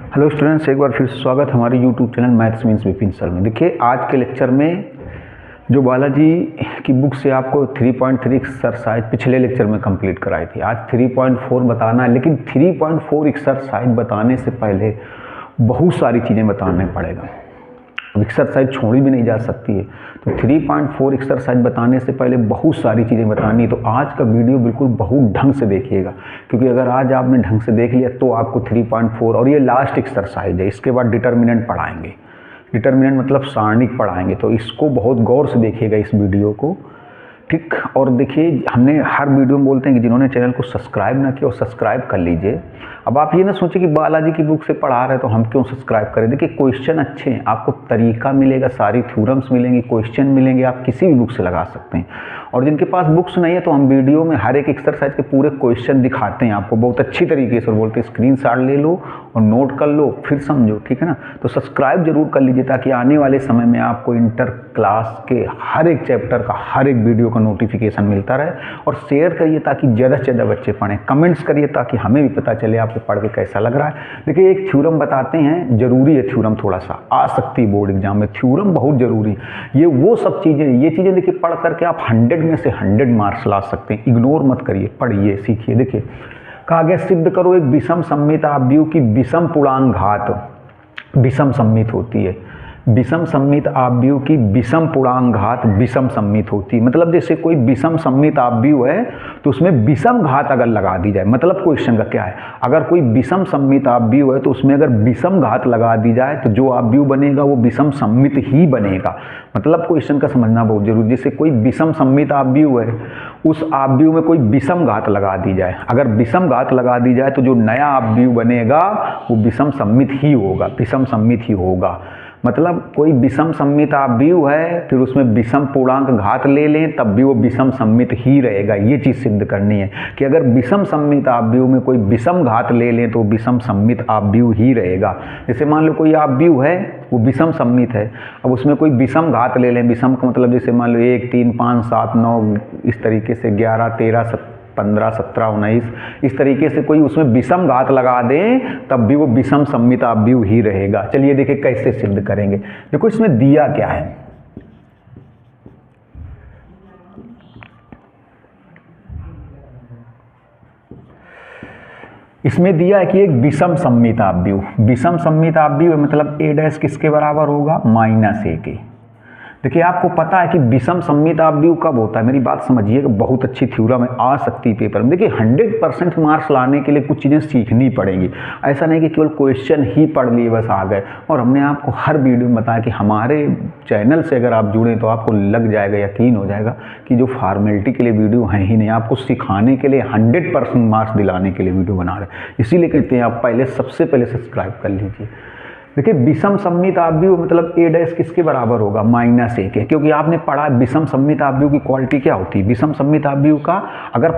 Hello students, एक बार फिर से स्वागत हमारे YouTube channel maths means Vipin sir में। देखिए, आज के लेक्चर में जो बालाजी की बुक से आपको 3.3 एक्सरसाइज पिछले लेक्चर में कंप्लीट कराई थी, आज 3.4 बताना है। लेकिन 3.4 एक्सरसाइज बताने से पहले बहुत सारी चीज़ें बताने पड़ेगा। एक्सरसाइज छोड़ी भी नहीं जा सकती है, तो 3.4 एक्सरसाइज बताने से पहले बहुत सारी चीज़ें बतानी है। तो आज का वीडियो बिल्कुल बहुत ढंग से देखिएगा, क्योंकि अगर आज आपने ढंग से देख लिया तो आपको 3.4 और ये लास्ट एक्सरसाइज है, इसके बाद डिटर्मिनेंट पढ़ाएंगे। डिटर्मिनेंट मतलब सारणिक पढ़ाएंगे, तो इसको बहुत गौर से देखिएगा इस वीडियो को, ठीक। और देखिए, हमने हर वीडियो में बोलते हैं कि जिन्होंने चैनल को सब्सक्राइब ना किया वो सब्सक्राइब कर लीजिए। अब आप ये ना सोचें कि बालाजी की बुक से पढ़ा रहे हैं तो हम क्यों सब्सक्राइब करें। देखिए, क्वेश्चन अच्छे हैं, आपको तरीका मिलेगा, सारी थ्योरम्स मिलेंगी, क्वेश्चन मिलेंगे, आप किसी भी बुक से लगा सकते हैं। और जिनके पास बुक्स नहीं है तो हम वीडियो में हर एक एक्सरसाइज के पूरे क्वेश्चन दिखाते हैं आपको बहुत अच्छी तरीके से, और बोलते हैं स्क्रीनशॉट ले लो और नोट कर लो, फिर समझो, ठीक है ना। तो सब्सक्राइब जरूर कर लीजिए, ताकि आने वाले समय में आपको इंटर क्लास के हर एक चैप्टर का, हर एक वीडियो का नोटिफिकेशन मिलता रहे। और शेयर करिए ताकि ज़्यादा से ज़्यादा बच्चे पढ़ें, कमेंट्स करिए ताकि हमें भी पता चले आपको पढ़ के कैसा लग रहा है। देखिए, एक थ्योरम बताते हैं, जरूरी है थ्योरम, थोड़ा सा आ सकती है बोर्ड एग्जाम में, थ्योरम बहुत जरूरी है। ये वो सब चीज़ें, ये चीज़ें देखिए पढ़ करके आप 100 में से 100 मार्क्स ला सकते हैं। इग्नोर मत करिए, पढ़िए, सीखिए। देखिए, कहा गया सिद्ध करो एक विषम सममित आव्यूह की विषम पूर्णांक घात विषम सममित होती है। विषम सममित आव्यूह की विषम पूर्णांक घात विषम सममित होती है। मतलब जैसे कोई विषम सममित आव्यूह है तो उसमें विषम घात अगर लगा दी जाए, मतलब क्वेश्चन का क्या है, अगर कोई विषम सममित आव्यूह है तो उसमें अगर विषम घात लगा दी जाए तो जो आव्यूह बनेगा वो विषम सममित ही बनेगा। मतलब क्वेश्चन का समझना बहुत जरूरी। जैसे कोई विषम सममित आव्यूह है, उस आव्यूह में कोई विषम घात लगा दी जाए, अगर विषम घात लगा दी जाए तो जो नया आव्यूह बनेगा वो विषम सममित ही होगा, विषम सममित ही होगा। मतलब कोई विषम सममित आव्यूह है, फिर उसमें विषम पूर्णांक घात ले लें तब भी वो विषम सममित ही रहेगा। ये चीज़ सिद्ध करनी है कि अगर विषम सममित आव्यूह में कोई विषम घात ले लें तो विषम सममित आव्यूह ही रहेगा। जैसे मान लो कोई आव्यूह है वो विषम सममित है, अब उसमें कोई विषम घात ले लें, विषम का मतलब जैसे मान लो 1, 3, 5, 7, 9, इस तरीके से 11, 13, 15, 17, 19, इस तरीके से कोई उसमें विषम घात लगा दें तब भी वो विषम सममित आव्यूह ही रहेगा। चलिए देखिए कैसे सिद्ध करेंगे। देखो इसमें दिया क्या है, इसमें दिया है कि एक विषम सममित आव्यूह, विषम सममित आव्यूह मतलब a डैश किसके बराबर होगा, -a के। देखिए, आपको पता है कि विषम सममित आव्यूह कब होता है, मेरी बात समझिएगा, बहुत अच्छी थ्योरम है, आ सकती है पेपर में। देखिए, 100% मार्क्स लाने के लिए कुछ चीज़ें सीखनी पड़ेंगी। ऐसा नहीं कि केवल क्वेश्चन ही पढ़ लिए बस आ गए। और हमने आपको हर वीडियो में बताया कि हमारे चैनल से अगर आप जुड़ें तो आपको लग जाएगा, यकीन हो जाएगा कि जो फॉर्मेलिटी के लिए वीडियो हैं ही नहीं, आपको सिखाने के लिए 100% मार्क्स दिलाने के लिए वीडियो बना रहे हैं। इसीलिए कहते हैं आप पहले, सबसे पहले सब्सक्राइब कर लीजिए। देखिए, विषम सममित आव्यूह मतलब a डैश किसके बराबर होगा, -a के, क्योंकि आपने पढ़ा विषम सममित आव्यूह की क्वालिटी क्या होती है। विषम सममित आव्यूह का, अगर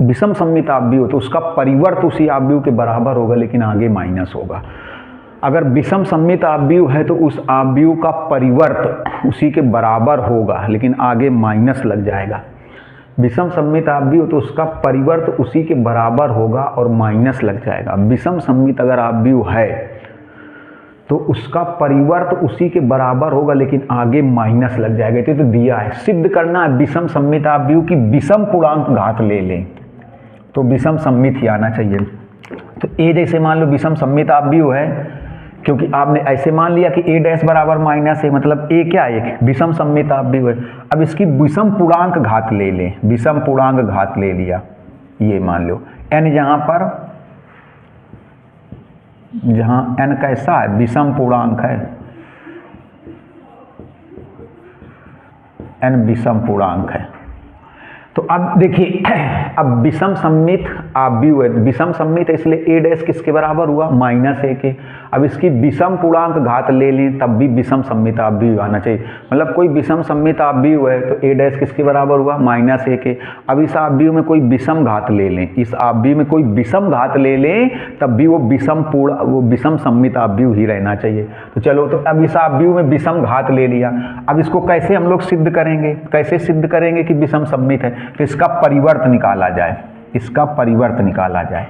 विषम सममित आव्यूह तो उसका परिवर्त उसी आव्यूह के बराबर होगा लेकिन आगे माइनस होगा। अगर विषम सममित आव्यूह है तो उस आव्यूह का परिवर्त उसी के बराबर होगा लेकिन आगे माइनस लग जाएगा। विषम सममित आव्यूह तो उसका परिवर्त उसी के बराबर होगा और माइनस लग जाएगा। विषम सममित अगर आव्यूह है तो उसका परिवर्त उसी के बराबर होगा लेकिन आगे माइनस लग जाएगा। तो दिया है, सिद्ध करना है विषम सममित आव्यूह की विषम पूर्णांक घात ले लें तो विषम सममित ही आना चाहिए। तो a जैसे मान लो विषम सममित आव्यूह है, क्योंकि आपने ऐसे मान लिया कि a डैश बराबर -a, मतलब a क्या है, एक विषम सममित आव्यूह है। अब इसकी विषम पूर्णांक घात ले लें, विषम पूर्णांक घात ले लिया, ये मान लो n यहाँ पर, जहां n कैसा है, विषम पूर्णांक है, n विषम पूर्णांक है। तो अब देखिए, अब विषम सममित आव्यूह है, विषम सममित है इसलिए a डैश किसके बराबर हुआ, -a के। अब इसकी विषम पूर्णांक घात ले लें तब भी विषम सममित आव्यूह आना चाहिए। मतलब कोई विषम सममित आव्यूह है तो a डैश किसके बराबर हुआ, -a के। अब इस आव्यूह में कोई विषम घात ले लें, इस आव्यूह में कोई विषम घात ले लें तब भी वो विषम सममित आव्यूह ही रहना चाहिए। तो चलो, तो अब इस आव्यूह में विषम घात ले लिया। अब इसको कैसे हम लोग सिद्ध करेंगे, कैसे सिद्ध करेंगे कि विषम सममित है, तो इसका परिवर्त निकाला जाए, इसका परिवर्त निकाला जाए।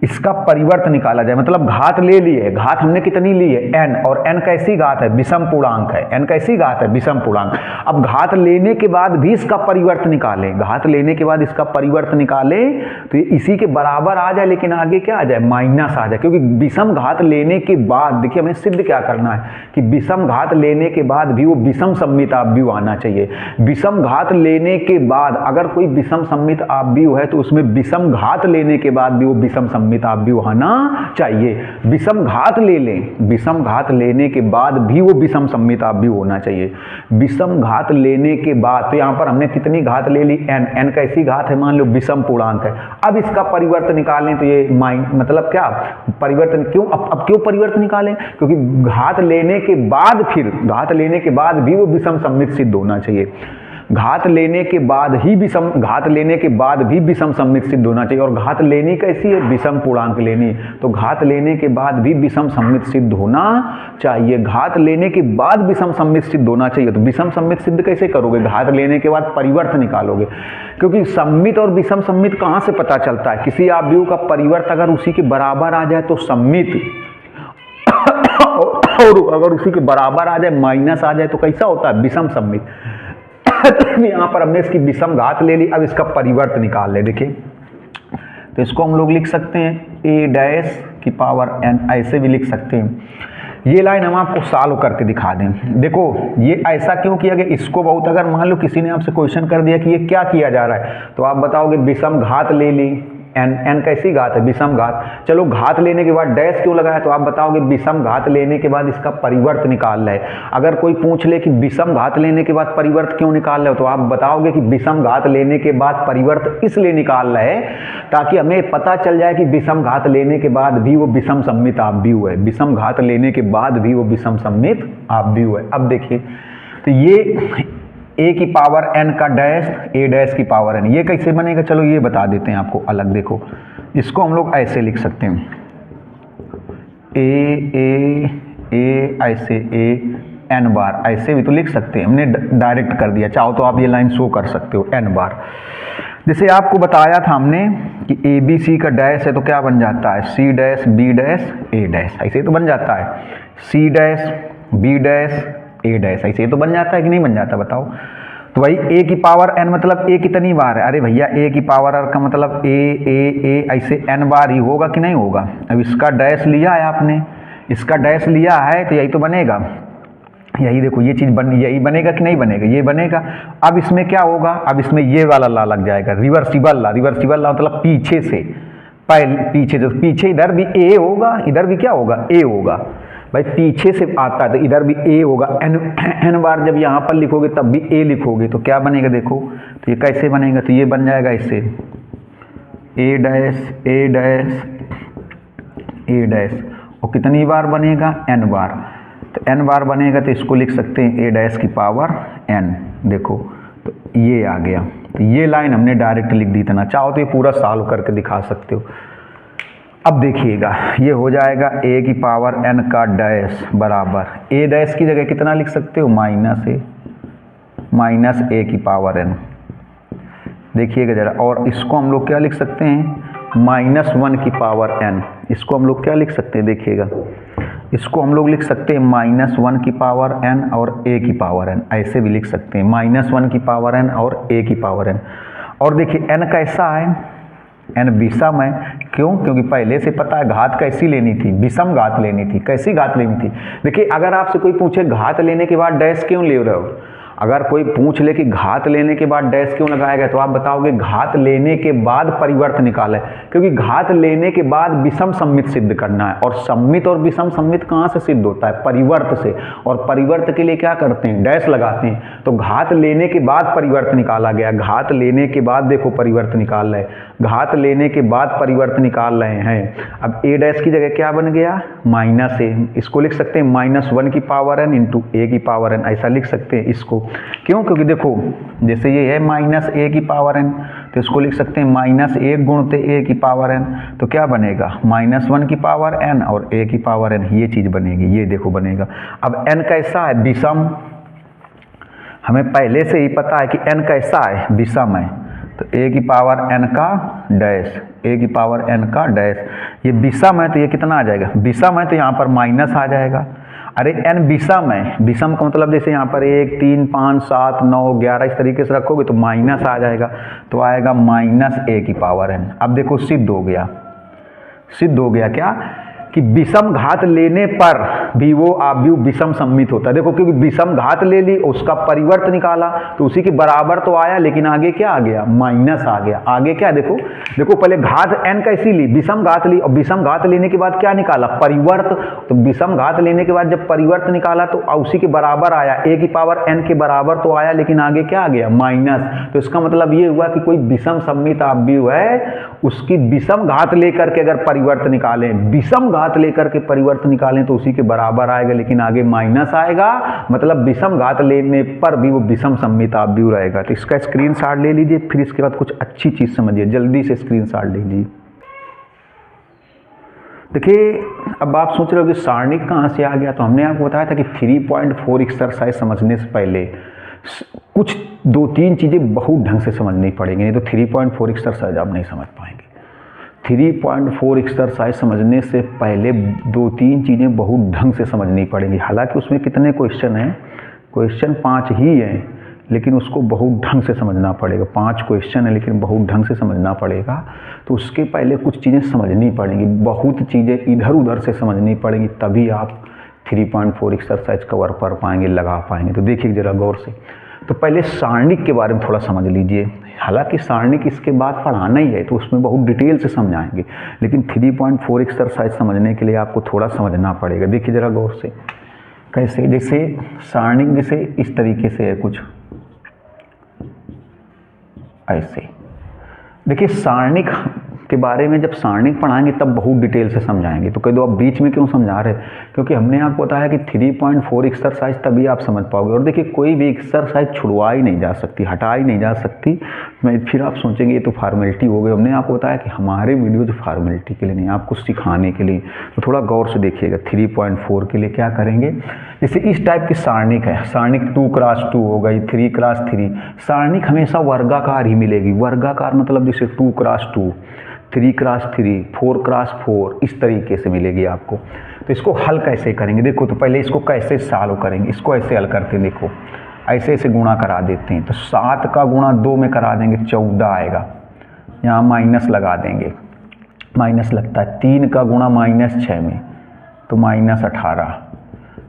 इसका परिवर्त निकाला जाए, मतलब घात ले ली है, घात हमने कितनी ली है n, और n कैसी घात है, विषम पूर्णांक है, n कैसी घात है, विषम पूर्णांक। अब घात लेने के बाद भी इसका परिवर्त निकाले, घात लेने के बाद इसका परिवर्त निकाले तो ये इसी के बराबर आ जाए, लेकिन आगे क्या आ जाए, माइनस आ जाए, क्योंकि विषम घात लेने के बाद देखिए हमें सिद्ध क्या करना है कि विषम घात लेने के बाद भी वो विषम सममित आव्यूह आना चाहिए। विषम घात लेने के बाद अगर कोई विषम सममित आव्यूह है तो उसमें विषम घात लेने के बाद भी वो विषम सममित आव्यूह आना चाहिए। विषम घात ले लें, विषम घात लेने के बाद भी वो विषम सममित आव्यूह होना चाहिए। विषम घात लेने के बाद तो यहाँ पर हमने कितनी घात ले ली, n, n कैसी घात है, मान लो विषम पूर्णांक है। अब इसका परिवर्त निकालें तो ये मतलब क्या परिवर्तन, क्यों अब क्यों परिवर्त निकालें, क्योंकि घात लेने के बाद फिर घात लेने के बाद भी वो विषम सममित सिद्ध होना चाहिए। घात लेने के बाद ही विषम, घात लेने के बाद भी विषम सममित सिद्ध होना चाहिए। और घात लेनी कैसी है, विषम पूर्णांक लेनी, तो घात लेने के बाद भी विषम सममित सिद्ध होना चाहिए। घात लेने के बाद विषम सममित सिद्ध होना चाहिए, तो विषम सममित सिद्ध कैसे करोगे, घात लेने के बाद परिवर्त निकालोगे, क्योंकि सममित और विषम सममित कहाँ से पता चलता है, किसी आव्यूह का परिवर्त अगर उसी के बराबर आ जाए तो सममित, और अगर उसी के बराबर आ जाए माइनस आ जाए तो कैसा होता है, विषम सममित। तो यहाँ पर हमने इसकी विषम घात ले ली, अब इसका परिवर्त निकाल ले। देखिए तो इसको हम लोग लिख सकते हैं a डैश की पावर n, ऐसे भी लिख सकते हैं। ये लाइन हम आपको सॉल्व करके दिखा दें। देखो ये ऐसा क्यों किया गया, इसको बहुत अगर मान लो किसी ने आपसे क्वेश्चन कर दिया कि ये क्या किया जा रहा है, तो आप बताओगे विषम घात ले ली, n कैसी घात है, विषम घात। चलो घात लेने के बाद डैश क्यों लगाया, तो आप बताओगे विषम घात लेने के बाद इसका परिवर्त निकाल रहे। अगर कोई पूछ ले कि विषम घात लेने के बाद परिवर्त क्यों निकाल रहे हो, तो आप बताओगे कि विषम घात लेने के बाद परिवर्त इसलिए निकाल रहे ताकि हमें पता चल जाए कि विषम घात लेने के बाद भी वो विषम सममित आव्यूह है, विषम घात लेने के बाद भी वो विषम सममित आव्यूह है। अब देखिए तो ये a की पावर n का डैश, a डैश की पावर n, ये कैसे बनेगा, चलो ये बता देते हैं आपको अलग। देखो इसको हम लोग ऐसे लिख सकते हैं, a ऐसे a n बार, ऐसे भी तो लिख सकते हैं, हमने डायरेक्ट कर दिया। चाहो तो आप ये लाइन शो कर सकते हो n बार। जैसे आपको बताया था हमने कि a b c का डैश है तो क्या बन जाता है, c dash b dash a dash, ऐसे तो बन जाता है, c dash b dash a dash, ऐसे तो बन जाता है कि नहीं बन जाता, बताओ। तो भाई a की पावर n मतलब a कितनी बार है, अरे भैया a की पावर r का मतलब a ऐसे n बार ही होगा कि नहीं होगा। अब इसका डैश लिया है आपने, इसका डैश लिया है तो यही तो बनेगा, यही देखो ये चीज़ यही बनेगा कि नहीं बनेगा, ये बनेगा। अब इसमें क्या होगा, अब इसमें ये वाला ला लग जाएगा, रिवर्सिबल ला, रिवर्सिबल ला मतलब पीछे से, पहले पीछे से, पीछे इधर भी a होगा, इधर भी क्या होगा, a होगा। भाई पीछे से आता है तो इधर भी a होगा, n बार जब यहाँ पर लिखोगे तब भी a लिखोगे तो क्या बनेगा, देखो तो ये कैसे बनेगा, तो ये बन जाएगा इससे a dash a dash a dash, और कितनी बार बनेगा, n बार। तो n बार बनेगा तो इसको लिख सकते हैं a डैश की पावर n। देखो तो ये आ गया, तो ये लाइन हमने डायरेक्ट लिख दी था ना, चाहो तो ये पूरा सॉल्व करके दिखा सकते हो। अब देखिएगा ये हो जाएगा a की पावर n का डैश बराबर a डैश की जगह कितना लिख सकते हो, माइनस a की पावर n। देखिएगा जरा, और इसको हम लोग क्या लिख सकते हैं, -1 की पावर n। इसको हम लोग क्या लिख सकते हैं, देखिएगा इसको हम लोग लिख सकते हैं -1 की पावर n और a की पावर n, ऐसे भी लिख सकते हैं, -1 की पावर n और a की पावर n। और देखिए n कैसा है, n विषम है, क्यों, क्योंकि पहले से पता है घात कैसी लेनी थी, विषम घात लेनी थी। कैसी घात लेनी थी, देखिए अगर आपसे कोई पूछे घात लेने के बाद डैश क्यों ले रहे हो, अगर कोई पूछ ले कि घात लेने के बाद डैश क्यों लगाया गया, तो आप बताओगे घात लेने के बाद परिवर्त निकाला है, क्योंकि घात लेने के बाद विषम सममित सिद्ध करना है, और सममित और विषम सममित कहाँ से सिद्ध होता है, परिवर्त से, और परिवर्त के लिए क्या करते हैं, डैश लगाते हैं। तो घात लेने के बाद परिवर्त निकाला गया, घात लेने के बाद देखो परिवर्त निकाल रहे, घात लेने के बाद परिवर्त निकाल रहे हैं। अब a डैश की जगह क्या बन गया, -a, इसको लिख सकते हैं -1 की पावर n इंटू a की पावर n, ऐसा लिख सकते हैं इसको। क्यों, क्योंकि देखो जैसे ये है -a की पावर n, तो इसको लिख सकते हैं -1 गुणते a की पावर n, तो क्या बनेगा, -1 की पावर n और a की पावर n, ये चीज़ बनेगी, ये देखो बनेगा। अब n कैसा है, विषम, हमें पहले से ही पता है कि n कैसा है, विषम है, तो a की पावर n का डैश, a की पावर n का डैश, ये विषम है तो ये कितना आ जाएगा, विषम है तो यहाँ पर माइनस आ जाएगा। अरे n विषम है, विषम का मतलब जैसे यहाँ पर 1 3 5 7 9 11 इस तरीके से रखोगे तो माइनस आ जाएगा, तो आएगा माइनस a की पावर n। अब देखो सिद्ध हो गया, सिद्ध हो गया क्या कि विषम घात लेने पर भी वो अवयव विषम सम्मित होता है। देखो क्योंकि विषम घात ले ली, उसका परिवर्त निकाला तो उसी के बराबर तो आया, लेकिन आगे क्या आ गया, माइनस आ गया। आगे क्या, देखो देखो पहले घात n कैसी ली, विषम घात ली, और विषम घात लेने के बाद क्या निकाला, परिवर्त। तो विषम घात लेने के बाद जब परिवर्त निकाला तो उसी के बराबर आया, a की पावर n के बराबर तो आया, लेकिन आगे क्या आ गया, माइनस। तो इसका मतलब ये हुआ कि कोई विषम सम्मित अवयव है, उसकी विषम घात लेकर के अगर परिवर्त निकालें, विषम घात लेकर के परिवर्त निकालें तो उसी के बराबर आएगा, लेकिन आगे माइनस आएगा, मतलब विषम घात लेने पर भी वो विषम सम्मित अवयव रहेगा। तो इसका स्क्रीनशॉट ले लीजिए, फिर इसके बाद कुछ अच्छी चीज समझिए, जल्दी से स्क्रीनशॉट ले लीजिए। देखिए अब आप सोच रहे हो कि सारणिक कहाँ से आ गया, तो हमने आपको बताया था कि 3.4 एक्सरसाइज समझने से पहले कुछ 2-3 चीज़ें बहुत ढंग से समझनी पड़ेंगी, नहीं तो 3.4 एक्सरसाइज आप नहीं समझ पाएंगे। 3.4 एक्सरसाइज समझने से पहले 2-3 चीज़ें बहुत ढंग से समझनी पड़ेंगी। हालांकि उसमें कितने क्वेश्चन हैं, क्वेश्चन 5 ही हैं, लेकिन उसको बहुत ढंग से समझना पड़ेगा। 5 क्वेश्चन है लेकिन बहुत ढंग से समझना पड़ेगा, तो उसके पहले कुछ चीज़ें समझनी पड़ेंगी, बहुत चीज़ें इधर उधर से समझनी पड़ेंगी, तभी आप 3.4 एक्सरसाइज कवर कर पाएंगे, लगा पाएंगे। तो देखिए ज़रा गौर से, तो पहले सारणिक के बारे में थोड़ा समझ लीजिए। हालांकि सारणिक इसके बाद पढ़ाना ही है तो उसमें बहुत डिटेल से समझाएंगे, लेकिन 3.4 एक्सरसाइज समझने के लिए आपको थोड़ा समझना पड़ेगा। देखिए ज़रा गौर से, कैसे, जैसे सारणिक जैसे इस तरीके से है कुछ ऐसे। देखिए सारणिक के बारे में जब सारणिक पढ़ाएंगे तब बहुत डिटेल से समझाएंगे। तो कह दो आप बीच में क्यों समझा रहे, क्योंकि हमने आपको बताया कि 3.4 एक्सरसाइज तभी आप समझ पाओगे। और देखिए कोई भी एक्सरसाइज छुड़वा ही नहीं जा सकती, हटा ही नहीं जा सकती। मैं फिर आप सोचेंगे ये तो फॉर्मेलिटी हो गई। हमने आपको बताया कि हमारे वीडियो जो फॉर्मेलिटी के लिए नहीं, आपको सिखाने के लिए। तो थोड़ा गौर से देखिएगा। 3.4 के लिए क्या करेंगे, जैसे इस टाइप की सारणिक है, सारणिक 2x2 हो गई, 3x3। सारणिक हमेशा वर्गाकार ही मिलेगी। वर्गाकार मतलब जैसे 2x2, 3x3, 4x4 इस तरीके से मिलेगी आपको। तो इसको हल कैसे करेंगे, देखो तो पहले इसको कैसे सॉल्व करेंगे। इसको ऐसे हल करते हैं, देखो ऐसे ऐसे गुणा करा देते हैं। तो 7 का गुणा 2 में करा देंगे, 14 आएगा। यहाँ माइनस लगा देंगे, माइनस लगता है। 3 का गुणा -6 में तो -18,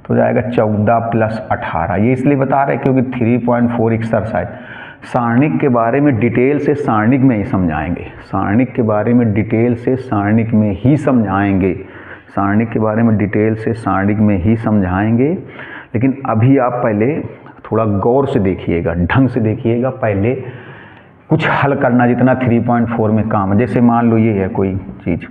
तो जाएगा 14 + 18। ये इसलिए बता रहे हैं क्योंकि 3.4 एक्सरसाइज सारणिक के बारे में डिटेल से सारणिक में ही समझाएंगे। सारणिक के बारे में डिटेल से सारणिक में ही समझाएंगे। सारणिक के बारे में डिटेल से सारणिक में ही समझाएंगे। लेकिन अभी आप पहले थोड़ा गौर से देखिएगा, ढंग से देखिएगा। पहले कुछ हल करना जितना 3.4 में काम है। जैसे मान लो ये है कोई चीज़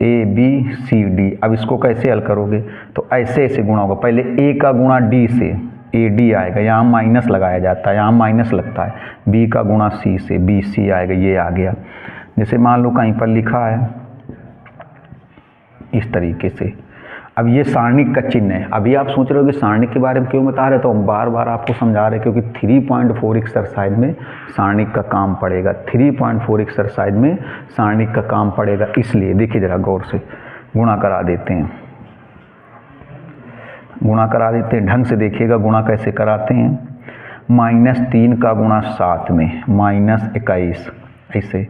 ABCD। अब इसको कैसे हल करोगे, तो ऐसे ऐसे गुणा होगा। पहले A का गुणा D से AD आएगा, यहाँ माइनस लगाया जाता है, यहाँ माइनस लगता है। B का गुणा C से BC आएगा, ये आ गया। जैसे मान लो कहीं पर लिखा है इस तरीके से। अब ये सारणिक का चिन्ह है। अभी आप सोच रहे हो कि सारणिक के बारे में क्यों बता रहे, तो हम बार बार आपको समझा रहे हैं क्योंकि 3.4 एक्सरसाइज में सारणिक का काम पड़ेगा। 3.4 एक्सरसाइज में सारणिक का काम पड़ेगा, इसलिए देखिए ज़रा गौर से। गुणा करा देते हैं, गुणा करा देते हैं, ढंग से देखिएगा गुणा कैसे कराते हैं। -3 का गुणा 7 में -21, ऐसे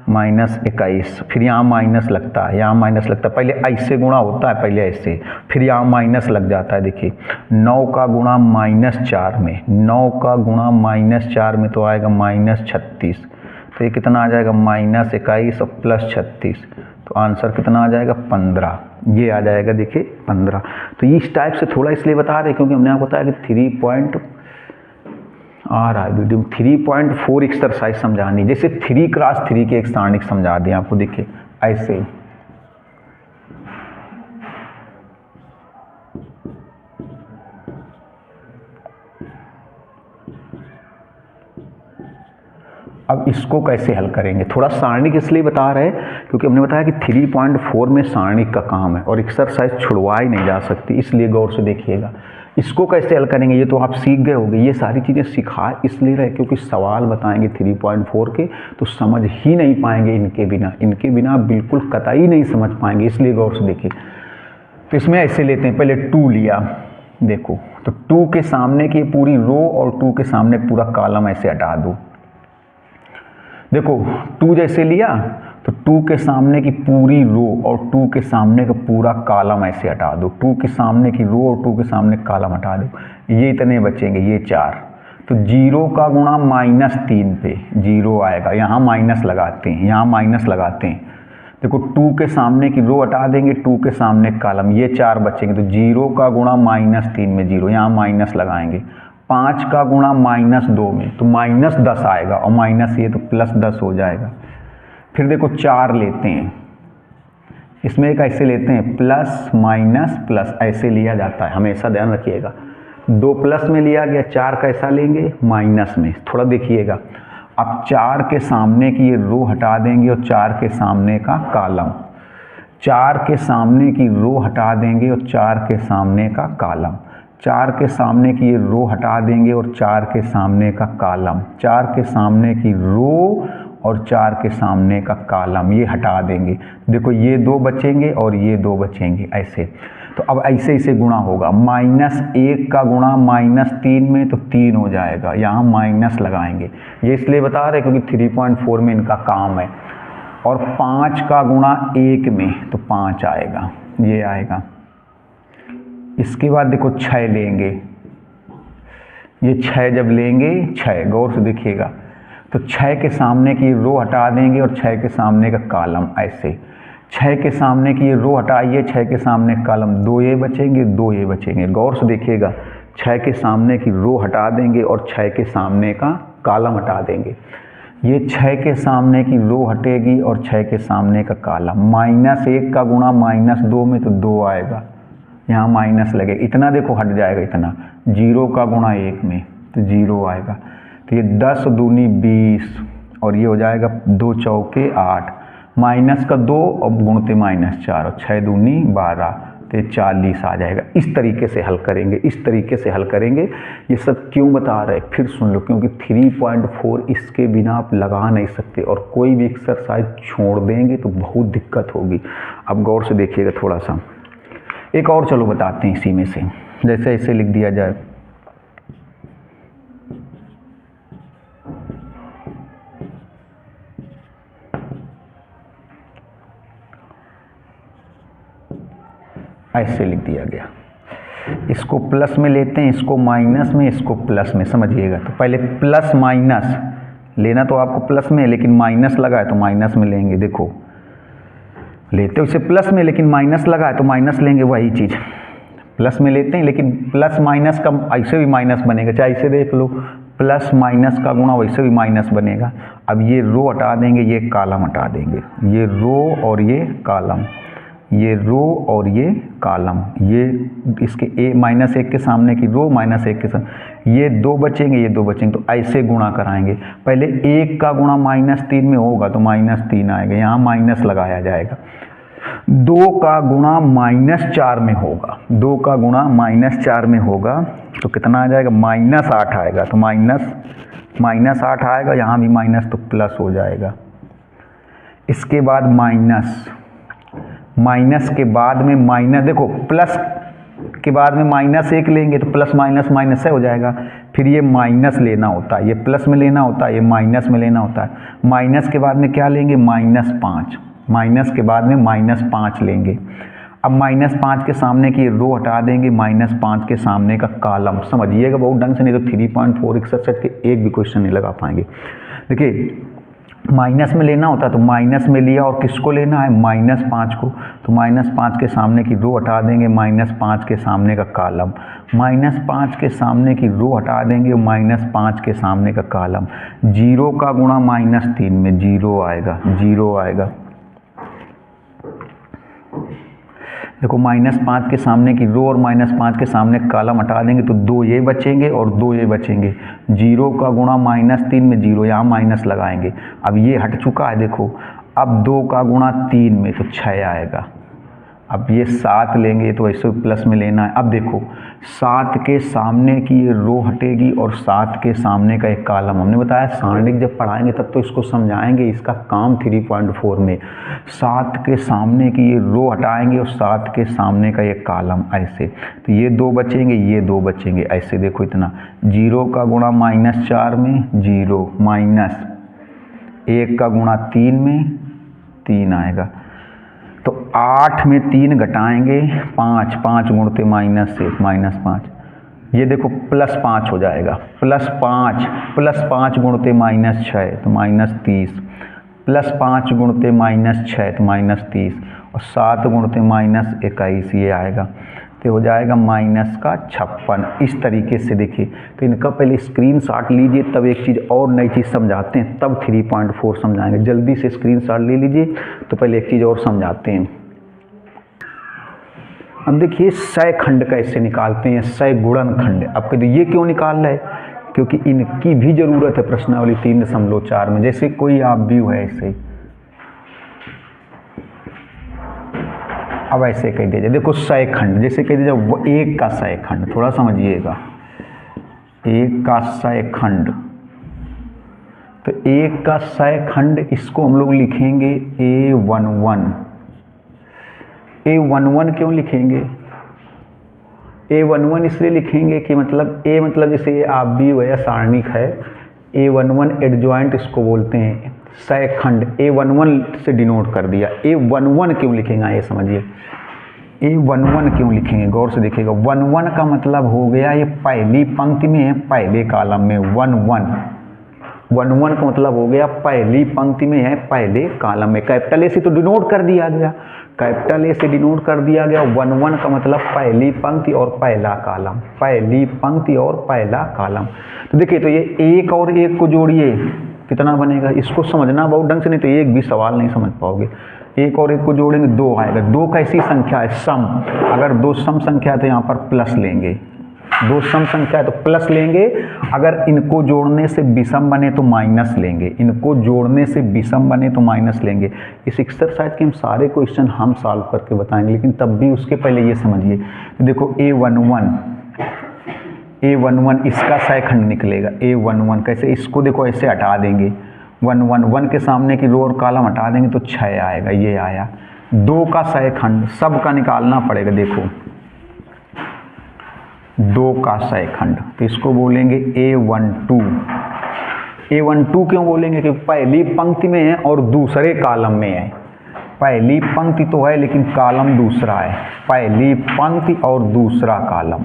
-21। फिर यहाँ माइनस लगता है, यहाँ माइनस लगता है। पहले ऐसे गुणा होता है, पहले ऐसे, फिर यहाँ माइनस लग जाता है। देखिए 9 का गुणा -4 में, 9 का गुणा -4 में तो आएगा -36। तो ये कितना आ जाएगा, -21 और +36, तो आंसर कितना आ जाएगा, 15। ये आ जाएगा, देखिए 15। तो इस टाइप से थोड़ा इसलिए बता रहे क्योंकि हमने आपको बताया कि आ रहा है वीडियो में 3.4 एक्सरसाइज समझानी। जैसे 3x3 के एक सारणिक समझा दें आपको, देखिए ऐसे। अब इसको कैसे हल करेंगे, थोड़ा सारणिक इसलिए बता रहे हैं क्योंकि हमने बताया कि 3.4 में सारणिक का काम है और एक्सरसाइज छुड़वाई नहीं जा सकती, इसलिए गौर से देखिएगा। इसको कैसे हल करेंगे ये तो आप सीख गए होंगे। ये सारी चीज़ें सिखा इसलिए रहे क्योंकि सवाल बताएंगे 3.4 के तो समझ ही नहीं पाएंगे इनके बिना बिल्कुल कतई नहीं समझ पाएंगे, इसलिए गौर से देखिए। तो इसमें ऐसे लेते हैं, पहले 2 लिया, देखो तो 2 के सामने की पूरी रो और 2 के सामने पूरा कॉलम ऐसे हटा दो। देखो 2 जैसे लिया तो 2 के सामने की पूरी रो और 2 के सामने का पूरा कॉलम ऐसे हटा दो। 2 के सामने की रो और 2 के सामने कॉलम हटा दो, ये इतने बचेंगे, ये 4। तो 0 का गुणा -3 पे 0 आएगा। यहाँ माइनस लगाते हैं, यहाँ माइनस लगाते हैं। देखो 2 के सामने की रो हटा देंगे, 2 के सामने कॉलम, ये 4 बचेंगे। तो 0 का गुणा -3 में 0, यहाँ माइनस लगाएंगे। 5 का गुणा -2 में तो -10 आएगा और माइनस ये तो +10 हो जाएगा। फिर देखो 4 लेते हैं, इसमें एक ऐसे लेते हैं प्लस माइनस प्लस, ऐसे लिया जाता है, हमेशा ध्यान रखिएगा। 2 प्लस में लिया गया, 4 कैसा लेंगे माइनस में, थोड़ा देखिएगा। अब 4 के सामने की ये रो हटा देंगे और 4 के सामने का कॉलम, 4 के सामने की रो हटा देंगे और 4 के सामने का कॉलम, 4 के सामने की ये रो हटा देंगे और 4 के सामने का कॉलम, 4 के सामने की रो और 4 के सामने का कॉलम, ये हटा देंगे। देखो ये 2 बचेंगे और ये 2 बचेंगे ऐसे। तो अब ऐसे ऐसे गुणा होगा। -1 का गुणा -3 में तो 3 हो जाएगा, यहाँ माइनस लगाएंगे। ये इसलिए बता रहे क्योंकि 3.4 में इनका काम है। और 5 का गुणा 1 में तो 5 आएगा, ये आएगा। इसके बाद देखो 6 लेंगे, ये 6 जब लेंगे, 6 गौर से देखिएगा, तो 6 के सामने की रो हटा देंगे और 6 के सामने का कॉलम ऐसे। 6 के सामने की ये रो हटाइए, 6 के सामने कॉलम, 2 ये बचेंगे, 2 ये बचेंगे। गौर से देखिएगा, 6 के सामने की रो हटा देंगे और 6 के सामने का कॉलम हटा देंगे। ये 6 के सामने की रो हटेगी और 6 के सामने का कॉलम। -1 का गुणा -2 में तो 2 आएगा, यहाँ माइनस लगे, इतना देखो हट जाएगा इतना। 0 का गुणा 1 में तो 0 आएगा। तो ये 10 दूनी 20 और ये हो जाएगा 2 चौके 8, माइनस का 2 और गुणते -4 और 6 दूनी 12 तो ये 40 आ जाएगा। इस तरीके से हल करेंगे, इस तरीके से हल करेंगे। ये सब क्यों बता रहे फिर सुन लो, क्योंकि 3.4 इसके बिना आप लगा नहीं सकते और कोई भी एक्सरसाइज छोड़ देंगे तो बहुत दिक्कत होगी। अब गौर से देखिएगा थोड़ा सा, एक और चलो बताते हैं इसी में से, जैसे ऐसे लिख दिया जाए। ऐसे लिख दिया गया, इसको प्लस में लेते हैं, इसको माइनस में, इसको प्लस में, समझिएगा। तो पहले प्लस माइनस लेना तो आपको प्लस में, लेकिन माइनस लगा है तो माइनस में लेंगे। देखो लेते हो इसे प्लस में लेकिन माइनस लगा है तो माइनस लेंगे, वही चीज़ प्लस में लेते हैं लेकिन प्लस माइनस का ऐसे भी माइनस बनेगा, चाहे इसे देख लो, प्लस माइनस का गुणा वैसे भी माइनस बनेगा। अब ये रो हटा देंगे, ये कॉलम हटा देंगे, ये रो और ये कॉलम, ये रो और ये कॉलम, ये इसके -1 के सामने की रो, -1 के सामने ये 2 बचेंगे, ये 2 बचेंगे। तो ऐसे गुणा कराएंगे। पहले 1 का गुणा -3 में होगा तो -3 आएगा, यहाँ माइनस लगाया जाएगा। 2 का गुणा -4 में होगा, 2 का गुणा -4 में होगा तो कितना आ जाएगा, -8 आएगा। तो -8 आएगा, यहाँ भी माइनस तो प्लस हो जाएगा। इसके बाद माइनस के बाद में माइनस, देखो प्लस के बाद में -1 लेंगे तो प्लस माइनस माइनस से हो जाएगा। फिर ये माइनस लेना होता है, ये प्लस में लेना होता है, ये माइनस में लेना होता है। माइनस के बाद में क्या लेंगे, -5, माइनस के बाद में -5 लेंगे। अब -5 के सामने की रो हटा देंगे, -5 के सामने का कॉलम, समझिएगा बहुत ढंग से, नहीं तो 3.4 एक्सरसाइज के एक भी क्वेश्चन नहीं लगा पाएंगे। देखिए माइनस में लेना होता है तो माइनस में लिया, और किसको लेना है, -5 को। तो -5 के सामने की रो हटा देंगे, -5 के सामने का कॉलम, -5 के सामने की रो हटा देंगे, -5 के सामने का कॉलम। 0 का गुणा -3 में 0 आएगा, 0 आएगा। देखो -5 के सामने की रो और -5 के सामने कॉलम हटा देंगे तो 2 ये बचेंगे और 2 ये बचेंगे। 0 का गुणा -3 में 0, यहाँ माइनस लगाएंगे। अब ये हट चुका है, देखो अब 2 का गुणा 3 में तो 6 आएगा। अब ये 7 लेंगे तो ऐसे प्लस में लेना है। अब देखो 7 के सामने की ये रो हटेगी और 7 के सामने का एक कॉलम। हमने बताया सारणिक जब पढ़ाएंगे तब तो इसको समझाएंगे, इसका काम 3.4 में 7 के सामने की ये रो हटाएंगे और 7 के सामने का एक कॉलम ऐसे, तो ये 2 बचेंगे, ये 2 बचेंगे ऐसे। देखो इतना 0 का गुणा -4 में 0 माइनस 1 का गुणा 3 में 3 आएगा। तो 8 में 3 घटाएंगे 5, 5 गुणते -1 -5, ये देखो +5 हो जाएगा। +5 गुणते -6 तो -30, +5 गुणते -6 तो -30 और 7 गुणते -21 ये आएगा, तो हो जाएगा -56। इस तरीके से देखिए, तो इनका पहले स्क्रीनशॉट लीजिए, तब एक चीज़ और नई चीज़ समझाते हैं, तब 3.4 समझाएंगे। जल्दी से स्क्रीनशॉट ले लीजिए, तो पहले एक चीज़ और समझाते हैं। अब देखिए सय खंड कैसे निकालते हैं, सय गुणन खंड। अब कहते ये क्यों निकाल रहे हैं, क्योंकि इनकी भी ज़रूरत है प्रश्नावली 3.4 में। जैसे कोई आप भी है ऐसे ही, अब ऐसे कह दीजिए, देखो सय खंड, जैसे कह दीजिए वो 1 का सय खंड, थोड़ा समझिएगा, 1 का सय खंड, तो 1 का सय खंड इसको हम लोग लिखेंगे A11। A11 क्यों लिखेंगे, A11 इसलिए लिखेंगे कि मतलब A मतलब जैसे ये आप भी हो या सारणिक है, A11 एडजॉइंट इसको बोलते हैं, सय खंड A11 से डिनोट कर दिया। A11 क्यों लिखेंगे ये समझिए, A11 क्यों लिखेंगे, गौर से देखिएगा। 11 का मतलब हो गया ये पहली पंक्ति में है, पहले कॉलम में 11 का मतलब हो गया पहली पंक्ति में है, पहले कॉलम में। कैपिटल ए से तो डिनोट कर दिया गया, कैपिटल ए से डिनोट कर दिया गया। 11 का मतलब पहली पंक्ति और पहला कॉलम, पहली पंक्ति और पहला कॉलम। तो देखिए, तो ये 1 और 1 को जोड़िए कितना बनेगा, इसको समझना बहुत ढंग से, नहीं तो एक भी सवाल नहीं समझ पाओगे। 1 और 1 को जोड़ेंगे 2 आएगा। 2 कैसी संख्या है, सम। अगर 2 सम संख्या है तो यहाँ पर प्लस लेंगे, 2 सम संख्या है तो प्लस लेंगे। अगर इनको जोड़ने से विषम बने तो माइनस लेंगे, इनको जोड़ने से विषम बने तो माइनस लेंगे। इस एक्सरसाइज के हम सारे क्वेश्चन हम सॉल्व करके बताएंगे, लेकिन तब भी उसके पहले ये समझिए। तो देखो A11 इसका सय खंड निकलेगा। A11 कैसे, इसको देखो ऐसे हटा देंगे, 1 के सामने की रो और कॉलम हटा देंगे तो 6 आएगा, ये आया। 2 का सय खंड सब का निकालना पड़ेगा, देखो 2 का सय खंड, तो इसको बोलेंगे A12। A12 क्यों बोलेंगे, क्योंकि पहली पंक्ति में है और दूसरे कॉलम में है। पहली पंक्ति तो है लेकिन कॉलम दूसरा है, पहली पंक्ति और दूसरा कॉलम।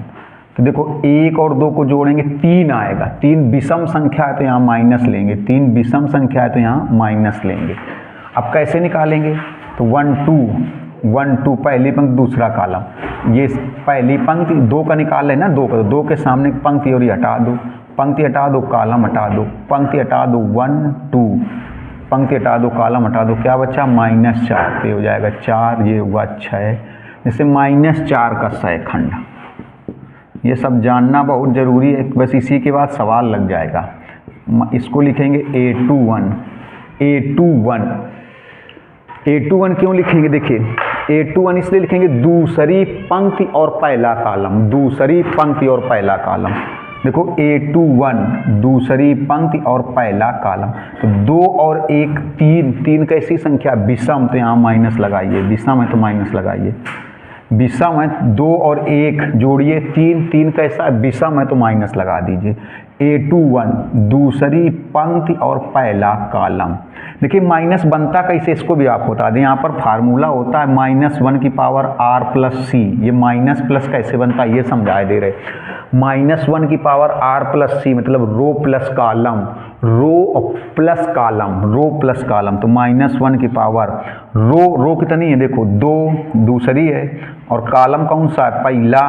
तो देखो 1 और 2 को जोड़ेंगे 3 आएगा। 3 विषम संख्या है तो यहाँ माइनस लेंगे, 3 विषम संख्या है तो यहाँ माइनस लेंगे। अब कैसे निकालेंगे, तो 1 2 पहली पंक्ति दूसरा कॉलम, ये पहली पंक्ति 2 का निकाल लेना, 2 का, 2 के सामने पंक्ति और ये हटा दो, पंक्ति हटा दो, कॉलम हटा दो, पंक्ति हटा दो, 1 2 पंक्ति हटा दो, कॉलम हटा दो, क्या बचा -4, तो हो जाएगा 4, ये हुआ 6। जैसे -4 का सय खंड, ये सब जानना बहुत ज़रूरी है, बस इसी के बाद सवाल लग जाएगा। इसको लिखेंगे A21 क्यों लिखेंगे, देखिए A21 इसलिए लिखेंगे दूसरी पंक्ति और पहला कॉलम, दूसरी पंक्ति और पहला कॉलम। देखो A21 दूसरी पंक्ति और पहला कॉलम, तो 2 और 1 3 कैसी संख्या, विषम, तो यहाँ माइनस लगाइए, विषम है तो माइनस लगाइए, विषम है 2 और 1 जोड़िए 3 कैसा विषम है तो माइनस लगा दीजिए। A21 दूसरी पंक्ति और पहला कॉलम। देखिए माइनस बनता कैसे, इसको भी आपको बता दें, यहाँ पर फार्मूला होता है -1 की पावर R + C। ये माइनस प्लस कैसे बनता है ये समझाए दे रहे। -1 की पावर R + C मतलब रो प्लस कॉलम, रो प्लस कॉलम, तो -1 की पावर रो कितनी है, देखो 2 दूसरी है और कॉलम कौन सा है, पहला,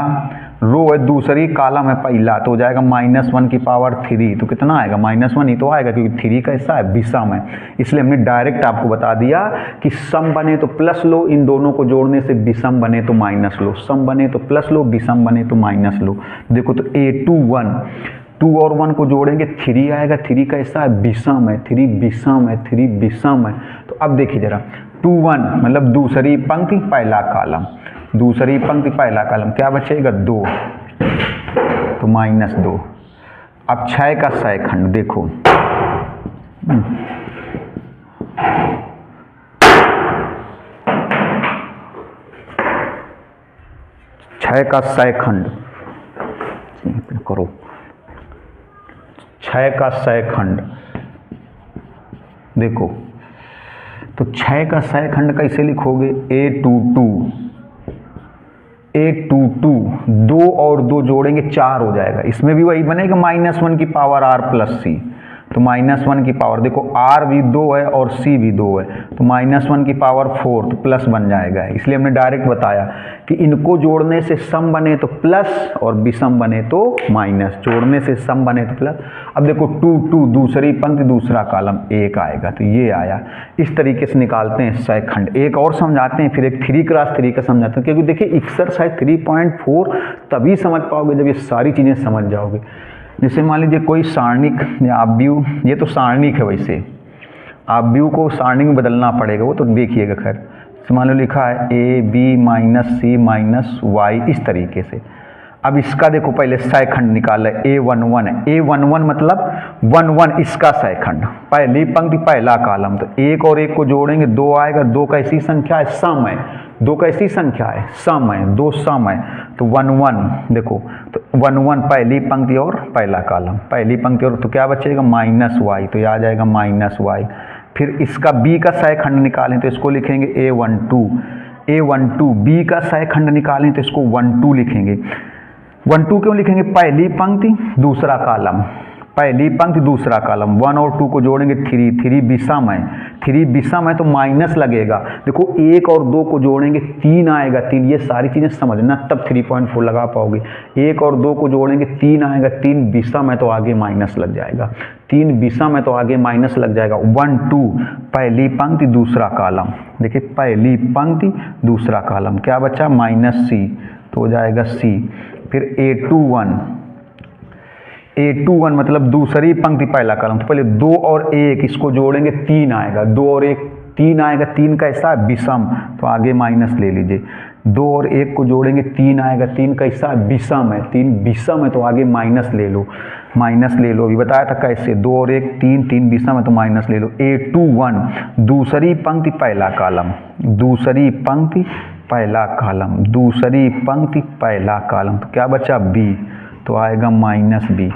रो है दूसरी, कॉलम है पहला, तो हो जाएगा -1 की पावर 3। तो कितना आएगा, -1 ही तो आएगा, क्योंकि 3 कैसा है, विषम है। इसलिए हमने डायरेक्ट आपको बता दिया कि सम बने तो प्लस लो, इन दोनों को जोड़ने से विषम बने तो माइनस लो, सम बने तो प्लस लो, विषम बने तो माइनस लो। देखो तो A21 2 और 1 को जोड़ेंगे 3 आएगा, 3 कैसा है, विषम है, 3 विषम है। तो अब देखिए जरा 21 मतलब दूसरी पंक्ति पहला कॉलम, दूसरी पंक्ति पहला कॉलम, क्या बचेगा 2, तो -2। अब 6 का सहखंड देखो, 6 का सहखंड करो, 6 का सहखंड देखो, तो 6 का सहखंड कैसे लिखोगे, A22, 2 और 2 जोड़ेंगे 4 हो जाएगा। इसमें भी वही बनेगा -1 की पावर r प्लस सी, तो -1 की पावर देखो r भी 2 है और c भी 2 है, तो -1 की पावर 4, तो प्लस बन जाएगा। इसलिए हमने डायरेक्ट बताया कि इनको जोड़ने से सम बने तो प्लस और विषम बने तो माइनस, जोड़ने से सम बने तो प्लस। अब देखो 2 दूसरी पंक्ति दूसरा कॉलम 1 आएगा, तो ये आया। इस तरीके से निकालते हैं सहखंड। एक और समझाते हैं, फिर एक 3x3 का समझाते हैं, क्योंकि देखिए एक्सरसाइज 3.4 तभी समझ पाओगे जब ये सारी चीज़ें समझ जाओगे। जैसे मान लीजिए कोई सारणिक या आव्यूह, ये तो सारणिक है, वैसे आव्यूह को सारणिक में बदलना पड़ेगा, वो तो देखिएगा। खैर तो मान लो लिखा है AB - C - Y इस तरीके से। अब इसका देखो पहले सहखंड निकाला है, A11 है, A11 मतलब 11 इसका सहखंड, पहली पंक्ति पहला कॉलम, तो 1 और 1 को जोड़ेंगे 2 आएगा। 2 कैसी संख्या है, सम है, 2 कैसी संख्या है, सम है, 2 सम है, तो 11 देखो, तो 11 पहली पंक्ति और पहला कॉलम, पहली पंक्ति और, तो क्या बचेगा -y, तो यह आ जाएगा -y। फिर इसका b का सहखंड निकालें तो इसको लिखेंगे A12, b का सहखंड निकालें तो इसको 12 लिखेंगे। 12 क्यों लिखेंगे, पहली पंक्ति दूसरा कॉलम, पहली पंक्ति दूसरा कॉलम, 1 और 2 को जोड़ेंगे 3 विषम है, 3 विषम है तो माइनस लगेगा। देखो 1 और 2 को जोड़ेंगे 3 आएगा, 3, ये सारी चीज़ें समझना तब 3.4 लगा पाओगे। 1 और 2 को जोड़ेंगे 3 आएगा, 3 विषम है तो आगे माइनस लग जाएगा, 3 विषम है तो आगे माइनस लग जाएगा। 1 2 पहली पंक्ति दूसरा कॉलम, देखिए पहली पंक्ति दूसरा कॉलम, क्या बचा -c, तो हो जाएगा c। फिर A21 मतलब दूसरी पंक्ति पहला कॉलम, तो पहले 2 और 1 इसको जोड़ेंगे 3 आएगा, 2 और 1 3 आएगा, 3 कैसा है, विषम, तो आगे माइनस ले लीजिए। 2 और 1 को जोड़ेंगे 3 आएगा, 3 कैसा है, विषम है, 3 विषम है तो आगे माइनस ले लो, अभी बताया था कैसे, 2 और 1 3 विषम है तो माइनस ले लो। A21 दूसरी पंक्ति पहला कॉलम, दूसरी पंक्ति पहला कॉलम, दूसरी पंक्ति पहला कॉलम, तो क्या बचा b, तो आएगा -b।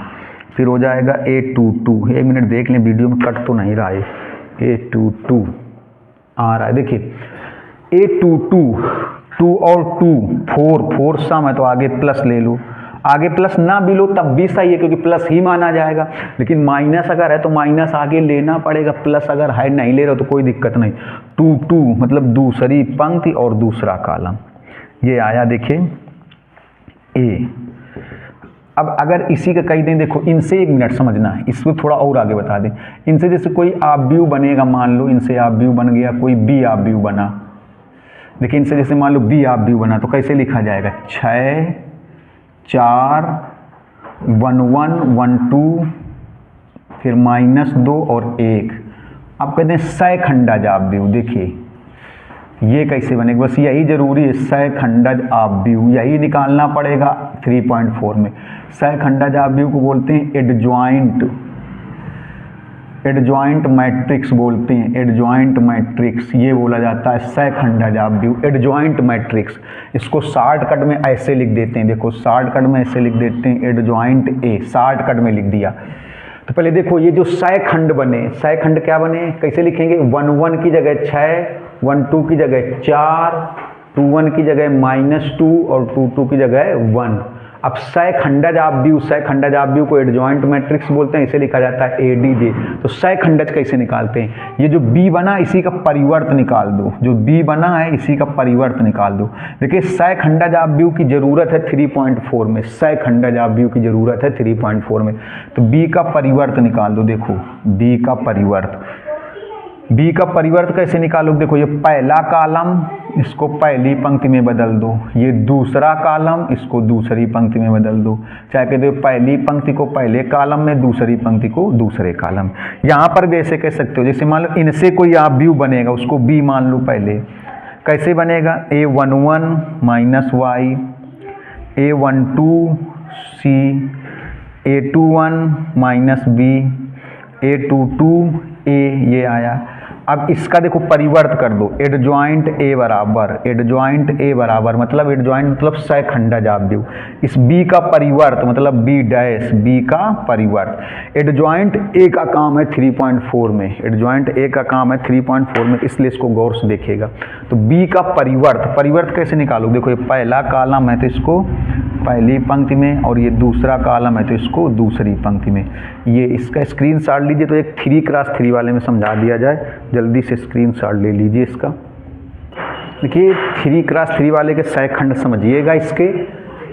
फिर हो जाएगा A22, 1 मिनट देख लें वीडियो में कट तो नहीं रहा है, A22 आ रहा है, देखिए A22 2 और 2 4 सम है तो आगे प्लस ले लो, आगे प्लस ना भी लो तब भी सही है क्योंकि प्लस ही माना जाएगा, लेकिन माइनस अगर है तो माइनस आगे लेना पड़ेगा, प्लस अगर है नहीं ले रहे हो तो कोई दिक्कत नहीं। 2 मतलब दूसरी पंक्ति और दूसरा कॉलम, ये आया देखिए A। अब अगर इसी का कही दें, देखो इनसे 1 मिनट समझना है, इसको थोड़ा और आगे बता दें। इनसे जैसे कोई आव्यूह बनेगा, मान लो इनसे आव्यूह बन गया, कोई b आव्यूह बना, देखिए इनसे जैसे मान लो b आव्यूह बना तो कैसे लिखा जाएगा, 6 4 1 1 1 2 फिर -2 और 1। अब कहते हैं सहखंडज आव्यूह, देखिए ये कैसे बनेगा, बस यही जरूरी है, सहखंडज आव्यूह यही निकालना पड़ेगा 3.4 में। सहखंडज आव्यूह को बोलते हैं एडजॉइंट मैट्रिक्स बोलते हैं, एडजॉइंट मैट्रिक्स ये बोला जाता है सहखंडज आव्यूह, एडजॉइंट मैट्रिक्स। इसको शॉर्टकट में ऐसे लिख देते हैं, देखो शॉर्टकट में ऐसे लिख देते हैं एडजॉइंट ए, शॉर्टकट में लिख दिया। तो पहले देखो ये जो सहखंड बने, सहखंड क्या बने, कैसे लिखेंगे, 1 1 की जगह 6, 1 2 की जगह 4, 2 1 की जगह -2 और 2 2 की जगह 1। अब सहखंडज आव्यूह को एडजॉइंट मैट्रिक्स बोलते हैं, इसे लिखा जाता है ADJ। तो सहखंडज कैसे निकालते हैं, ये जो B बना इसी का परिवर्त निकाल दो, जो B बना है इसी का परिवर्त निकाल दो। देखिए सहखंडज आव्यूह की जरूरत है 3.4 में, सहखंडज आव्यूह की जरूरत है 3.4 में, तो B का परिवर्त निकाल दो। देखो B का परिवर्त कैसे निकालो, देखो ये पहला कॉलम इसको पहली पंक्ति में बदल दो, ये दूसरा कॉलम इसको दूसरी पंक्ति में बदल दो, चाहे कहते हो पहली पंक्ति को पहले कॉलम में, दूसरी पंक्ति को दूसरे कॉलम। यहाँ पर भी ऐसे कह सकते हो, जैसे मान लो इनसे कोई आव्यूह बनेगा, उसको B मान लो पहले, कैसे बनेगा, A11 minus Y, A12 C, A21 minus B, A22 A, ये आया। अब इसका देखो परिवर्त कर दो, एडजॉइंट ए बराबर, एडजॉइंट ए बराबर मतलब एडजॉइंट मतलब सहखंडज आप दो, इस बी का परिवर्त मतलब बी डैश, बी का परिवर्त। एडजॉइंट ए का काम है 3.4 में, एडजॉइंट ए का काम है 3.4 में, इसलिए इसको गौर से देखिएगा। तो बी का परिवर्त, परिवर्त कैसे निकालो, देखो ये पहला कॉलम है तो इसको पहली पंक्ति में, और ये दूसरा कॉलम है तो इसको दूसरी पंक्ति में। ये इसका स्क्रीनशॉट लीजिए, तो एक 3x3 वाले में समझा दिया जाए, जल्दी से स्क्रीनशॉट ले लीजिए इसका। देखिए 3x3 वाले के सहखंड समझिएगा, इसके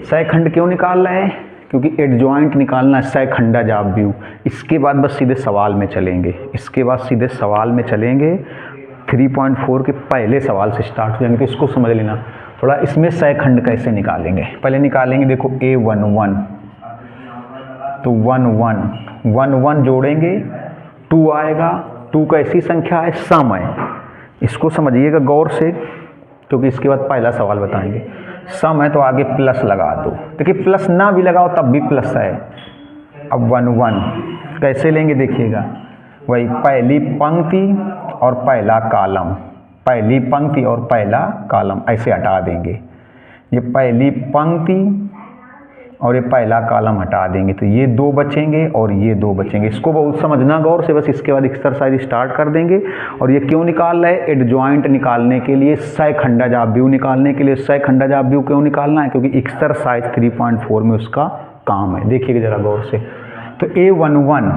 सहखंड क्यों निकाल रहे हैं, क्योंकि एडजॉइंट निकालना है, सहखंडज आप व्यू। इसके बाद बस सीधे सवाल में चलेंगे, इसके बाद सीधे सवाल में चलेंगे, 3.4 के पहले सवाल से स्टार्ट हो जाएंगे, तो इसको समझ लेना थोड़ा। इसमें सहखंड कैसे निकालेंगे, पहले निकालेंगे, देखो A11 तो 1 जोड़ेंगे 2 आएगा, 2 कैसी संख्या है, सम है, इसको समझिएगा गौर से, क्योंकि इसके बाद पहला सवाल बताएंगे। सम है तो आगे प्लस लगा दो, देखिए प्लस ना भी लगाओ तब भी प्लस है। अब 1 कैसे लेंगे देखिएगा, वही पहली पंक्ति और पहला कॉलम, पहली पंक्ति और पहला कॉलम ऐसे हटा देंगे, ये पहली पंक्ति और ये पहला कॉलम हटा देंगे, तो ये 2 बचेंगे और ये 2 बचेंगे। इसको बहुत समझना गौर से, बस इसके बाद एक्सरसाइज स्टार्ट कर देंगे। और ये क्यों निकाल रहे हैं, एडजॉइंट निकालने के लिए, सहखंडज आप व्यू निकालने के लिए। सहखंडज आप व्यू क्यों निकालना है, क्योंकि एक्सरसाइज 3.4 में उसका काम है। देखिएगा जरा गौर से, तो A11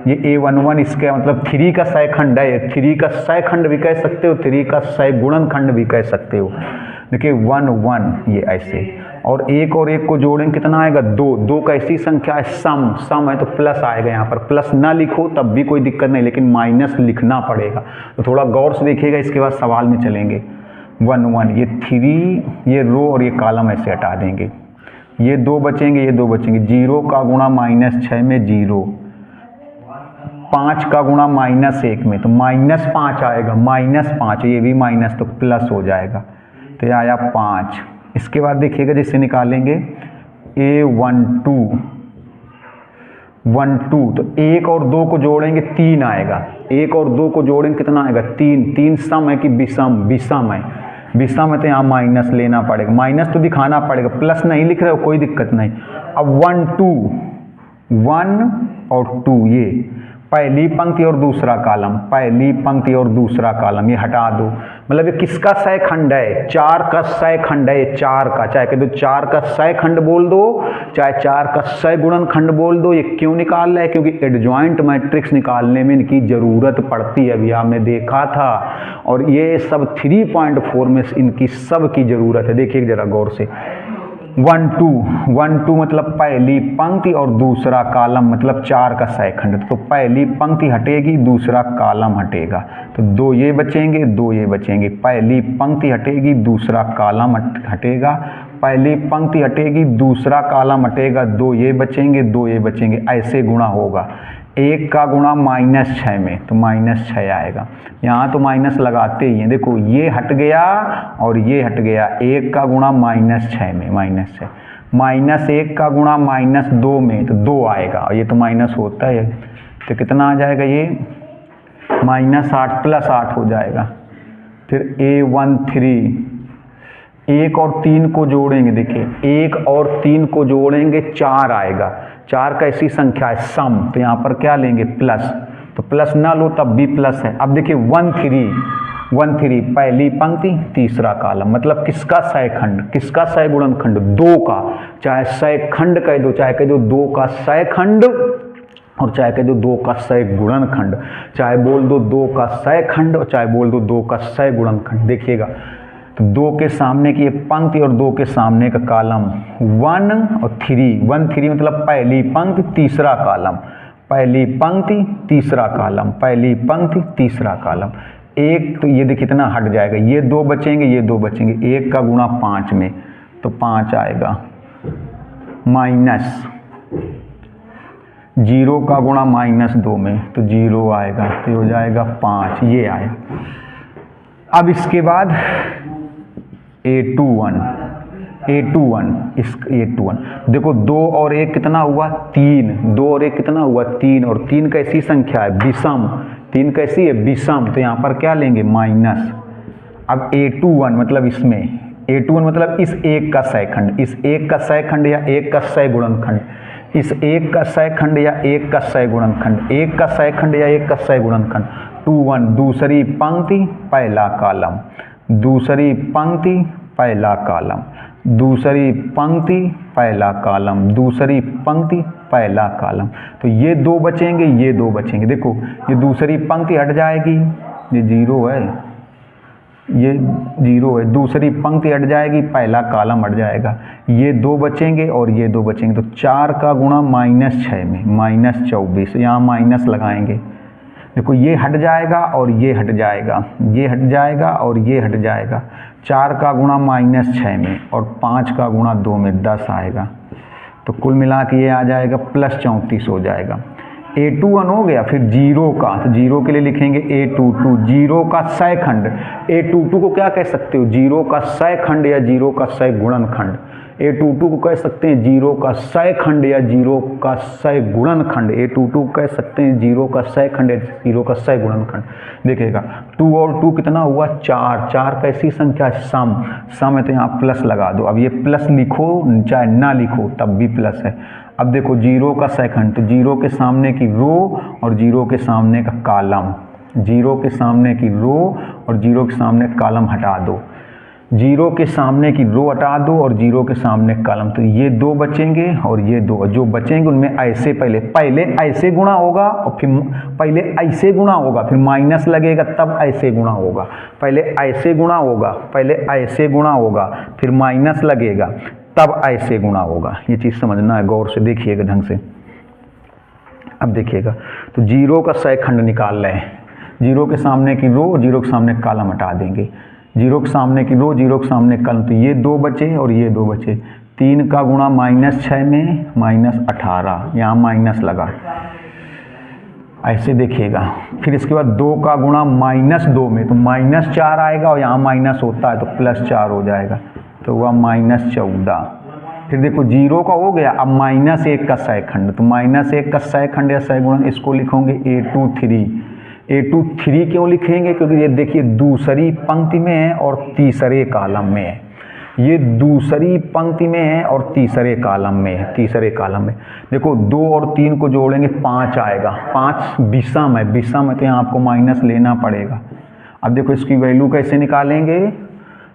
ये A11 इसका मतलब 3 का सहखंड है, 3 का सहखंड भी कह सकते हो, 3 का सहगुणनखंड भी कह सकते हो। देखिए 1 ये ऐसे, और एक को जोड़ेंगे कितना आएगा, 2 कैसी संख्या है, सम है तो प्लस आएगा। यहाँ पर प्लस ना लिखो तब भी कोई दिक्कत नहीं, लेकिन माइनस लिखना पड़ेगा, तो थोड़ा गौर से देखिएगा। इसके बाद सवाल में चलेंगे, 1 ये 3, ये रो और ये कॉलम ऐसे हटा देंगे, ये 2 बचेंगे, ये 2 बचेंगे। 0 का गुणा -6 में 0, 5 का गुणा -1 में तो -5 आएगा, -5, ये भी माइनस तो प्लस हो जाएगा, तो ये आया 5। इसके बाद देखिएगा जिससे निकालेंगे A12 तो 1 और 2 को जोड़ेंगे 3 आएगा, 1 और 2 को जोड़ेंगे कितना आएगा, 3 सम है कि विषम है, विषम है तो यहाँ माइनस लेना पड़ेगा, माइनस तो दिखाना पड़ेगा, प्लस नहीं लिख रहे हो कोई दिक्कत नहीं। अब 1 और 2 ये पहली पंक्ति और दूसरा कॉलम, पहली पंक्ति और दूसरा कॉलम, ये हटा दो, मतलब ये किसका सहखंड है, 4 का सहखंड है, 4 का, चाहे कह दो 4 का सहखंड बोल दो, चाहे 4 का सहगुणनखंड बोल दो। ये क्यों निकाल रहे हैं, क्योंकि एडजॉइंट मैट्रिक्स निकालने में इनकी ज़रूरत पड़ती है, अभी आपने देखा था, और ये सब 3.4 में इनकी सब की ज़रूरत है। देखिए जरा गौर से, 1 2 मतलब पहली पंक्ति और दूसरा कॉलम मतलब 4 का सहखंड, तो पहली पंक्ति हटेगी, दूसरा कॉलम हटेगा, तो 2 ये बचेंगे, 2 ये बचेंगे। पहली पंक्ति हटेगी, दूसरा कॉलम हटेगा, पहली पंक्ति हटेगी, दूसरा कॉलम हटेगा, 2 ये बचेंगे, 2 ये बचेंगे, ऐसे गुणा होगा। 1 का गुणा -6 में तो -6 आएगा, यहाँ तो माइनस लगाते ही हैं, देखो ये हट गया और ये हट गया। 1 का गुणा -6 में -6, -1 का गुणा -2 में तो 2 आएगा, और ये तो माइनस होता है, तो कितना आ जाएगा ये -8 + 8 हो जाएगा। फिर A13, 1 और 3 को जोड़ेंगे, देखिए 1 और 3 को जोड़ेंगे 4 आएगा, 4 कैसी संख्या है, सम, तो यहाँ पर क्या लेंगे, प्लस, तो प्लस ना लो तब भी प्लस है। अब देखिए 1 3 पहली पंक्ति तीसरा कॉलम, मतलब किसका सहखंड, किसका सहगुणनखंड, 2 का, चाहे सहखंड कह दो, चाहे कह दो 2 का सहखंड, और चाहे कह दो 2 का सहगुणनखंड, चाहे बोल दो 2 का सहखंड, और चाहे बोल दो 2 का सहगुणनखंड। देखिएगा तो 2 के सामने की ये पंक्ति और 2 के सामने का कॉलम, 1 और 3 मतलब पहली पंक्ति तीसरा कॉलम, पहली पंक्ति तीसरा कॉलम, पहली पंक्ति तीसरा कॉलम। 1 तो ये देखिए कितना हट जाएगा, ये 2 बचेंगे, ये 2 बचेंगे। 1 का गुणा 5 में तो 5 आएगा, माइनस 0 का गुणा -2 में तो 0 आएगा, तो हो जाएगा 5, ये आया। अब इसके बाद A21 इस A21 देखो 2 और 1 कितना हुआ 3, 2 और 1 कितना हुआ 3, और 3 कैसी संख्या है विषम, 3 कैसी है विषम, तो यहाँ पर क्या लेंगे माइनस। अब A21 मतलब इसमें A21 मतलब इस एक का सहखंड, इस एक का सहखंड या एक का सहगुणनखंड, इस एक का सहखंड या एक का सहगुणनखंड, एक का सहखंड या एक का सहगुणनखंड। 21 दूसरी पंक्ति पहला कॉलम, दूसरी पंक्ति पहला कॉलम, दूसरी पंक्ति पहला कॉलम, दूसरी पंक्ति पहला कॉलम। तो ये 2 बचेंगे, ये 2 बचेंगे। देखो ये दूसरी पंक्ति हट जाएगी, ये 0 है, ये 0 है, दूसरी पंक्ति हट जाएगी, पहला कॉलम हट जाएगा, ये 2 बचेंगे और ये 2 बचेंगे। तो 4 का गुणा -6 में -24, यहाँ माइनस लगाएंगे। देखो ये हट जाएगा और ये हट जाएगा, ये हट जाएगा और ये हट जाएगा। 4 का गुणा -6 में और 5 का गुणा 2 में 10 आएगा। तो कुल मिला के ये आ जाएगा +34 हो जाएगा। A21 हो गया। फिर 0 का, तो 0 के लिए लिखेंगे A22, 0 का सहखंड। A22 को क्या कह सकते हो 0 का सहखंड या 0 का सहगुणनखंड। A22 को कह सकते हैं 0 का सहखंड या 0 का सहगुणनखंड। A22 को कह सकते हैं 0 का सहखंड या 0 का सहगुणनखंड। देखिएगा 2 और 2 कितना हुआ 4, 4 कैसी संख्या है सम है, तो यहाँ प्लस लगा दो। अब ये प्लस लिखो चाहे ना लिखो तब भी प्लस है। अब देखो 0 का सहखंड, तो 0 के सामने की रो और 0 के सामने का कॉलम, 0 के सामने की रो और 0 के सामने कॉलम हटा दो, 0 के सामने की रो हटा दो और 0 के सामने कॉलम। तो ये 2 बचेंगे और ये 2, जो बचेंगे उनमें ऐसे पहले ऐसे गुणा होगा और फिर पहले ऐसे गुणा होगा, फिर माइनस लगेगा तब ऐसे गुणा होगा। पहले ऐसे गुणा होगा, पहले ऐसे गुणा होगा, फिर माइनस लगेगा तब ऐसे गुणा होगा। ये चीज़ समझना है, गौर से देखिएगा ढंग से। अब देखिएगा तो 0 का सहखंड निकाल रहे हैं, 0 के सामने की रो और 0 के सामने कॉलम हटा देंगे, 0 के सामने की रो 0 के सामने कॉलम, तो ये 2 बचे और ये 2 बचे। 3 का गुणा -6 में -18, यहाँ माइनस लगा, ऐसे देखिएगा। फिर इसके बाद 2 का गुणा -2 में, तो -4 आएगा और यहाँ माइनस होता है तो +4 हो जाएगा, तो वह -14। फिर देखो 0 का हो गया, अब -1 का सहखंड, तो -1 का सहखंड या सहगुणन, इसको लिखोगे A23। A23 क्यों लिखेंगे, क्योंकि ये देखिए दूसरी पंक्ति में है और तीसरे कॉलम में है, ये दूसरी पंक्ति में है और तीसरे कॉलम में है, तीसरे कॉलम में। देखो 2 और 3 को जोड़ेंगे 5 आएगा, 5 विषम है, विषम है तो यहाँ आपको माइनस लेना पड़ेगा। अब देखो इसकी वैल्यू कैसे निकालेंगे,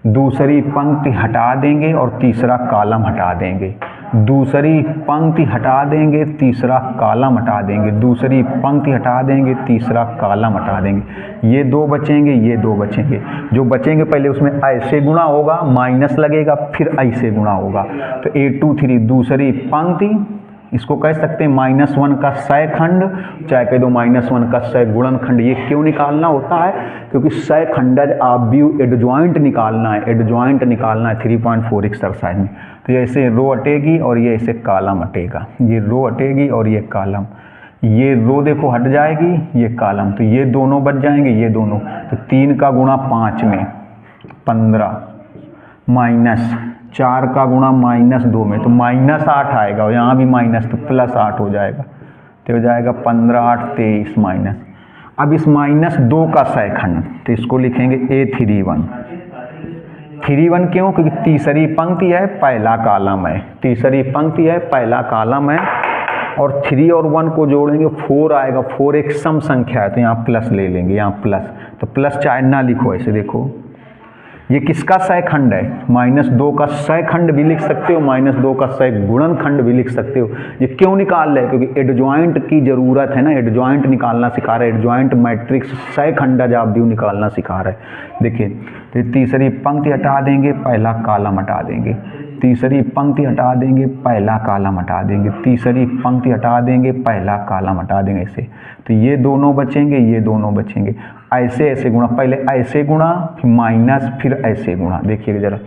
दूसरी पंक्ति हटा देंगे और तीसरा कॉलम हटा देंगे, दूसरी पंक्ति हटा देंगे तीसरा कॉलम हटा देंगे, दूसरी पंक्ति हटा देंगे तीसरा कॉलम हटा देंगे। ये 2 बचेंगे, ये 2 बचेंगे। जो बचेंगे पहले उसमें ऐसे गुणा होगा, माइनस लगेगा, फिर ऐसे गुणा होगा। तो A23 दूसरी पंक्ति, इसको कह सकते हैं -1 का सहखंड, चाहे कह दो -1 का सहगुणनखंड। ये क्यों निकालना होता है, क्योंकि सहखंडज ऑब्यू एडजॉइंट निकालना है, एडजॉइंट निकालना है 3.4 एक्सरसाइज में। तो ये ऐसे रो हटेगी और ये ऐसे कॉलम हटेगा, ये रो हटेगी और ये कॉलम, ये रो देखो हट जाएगी, ये कॉलम, तो ये दोनों बच जाएंगे, ये दोनों। तो 3 का गुणा 5 में 15 -4 का गुणा -2 में, तो -8 आएगा और यहाँ भी माइनस, तो +8 हो जाएगा, तो हो जाएगा 15 8 23 माइनस। अब इस -2 का सहखंड, तो इसको लिखेंगे A31। 31 क्यों, क्योंकि तीसरी पंक्ति है पहला कॉलम है, तीसरी पंक्ति है पहला कॉलम है, और 3 और 1 को जोड़ेंगे 4 आएगा, 4 एक सम संख्या है तो यहाँ प्लस ले लेंगे, यहाँ प्लस, तो प्लस चाहे ना लिखो, ऐसे देखो ये किसका सहखंड है, -2 का सहखंड भी लिख सकते हो, -2 का सहगुणनखंड भी लिख सकते हो। ये क्यों निकाल रहे हैं, क्योंकि एडजॉइंट की जरूरत है ना, एडजॉइंट निकालना सिखा रहा है, एडजॉइंट मैट्रिक्स सहखंडज ऑब्यू निकालना सिखा रहा है। देखिए तो तीसरी पंक्ति हटा देंगे, पहला कॉलम हटा देंगे, तीसरी पंक्ति हटा देंगे, पहला कॉलम हटा देंगे, तीसरी पंक्ति हटा देंगे, पहला कॉलम हटा देंगे, ऐसे। तो ये दोनों बचेंगे, ये दोनों बचेंगे, ऐसे ऐसे गुणा, पहले ऐसे गुणा फिर माइनस फिर ऐसे गुणा। देखिएगा जरा,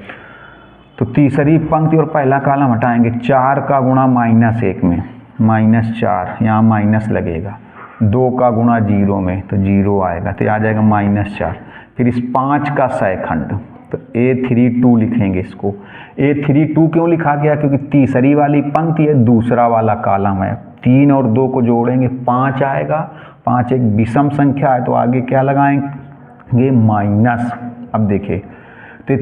तो तीसरी पंक्ति और पहला कॉलम हटाएंगे, 4 का गुणा -1 में -4, यहाँ माइनस लगेगा, 2 का गुणा 0 में तो 0 आएगा, तो आ जाएगा -4। फिर इस 5 का सहखंड, तो A32 लिखेंगे इसको। A32 क्यों लिखा गया? क्योंकि तीसरी वाली पंक्ति है, दूसरा वाला कॉलम है। 3 और 2 को जोड़ेंगे 5 आएगा। 5 एक विषम संख्या है तो आगे क्या लगाएंगे? माइनस। अब देखिए तो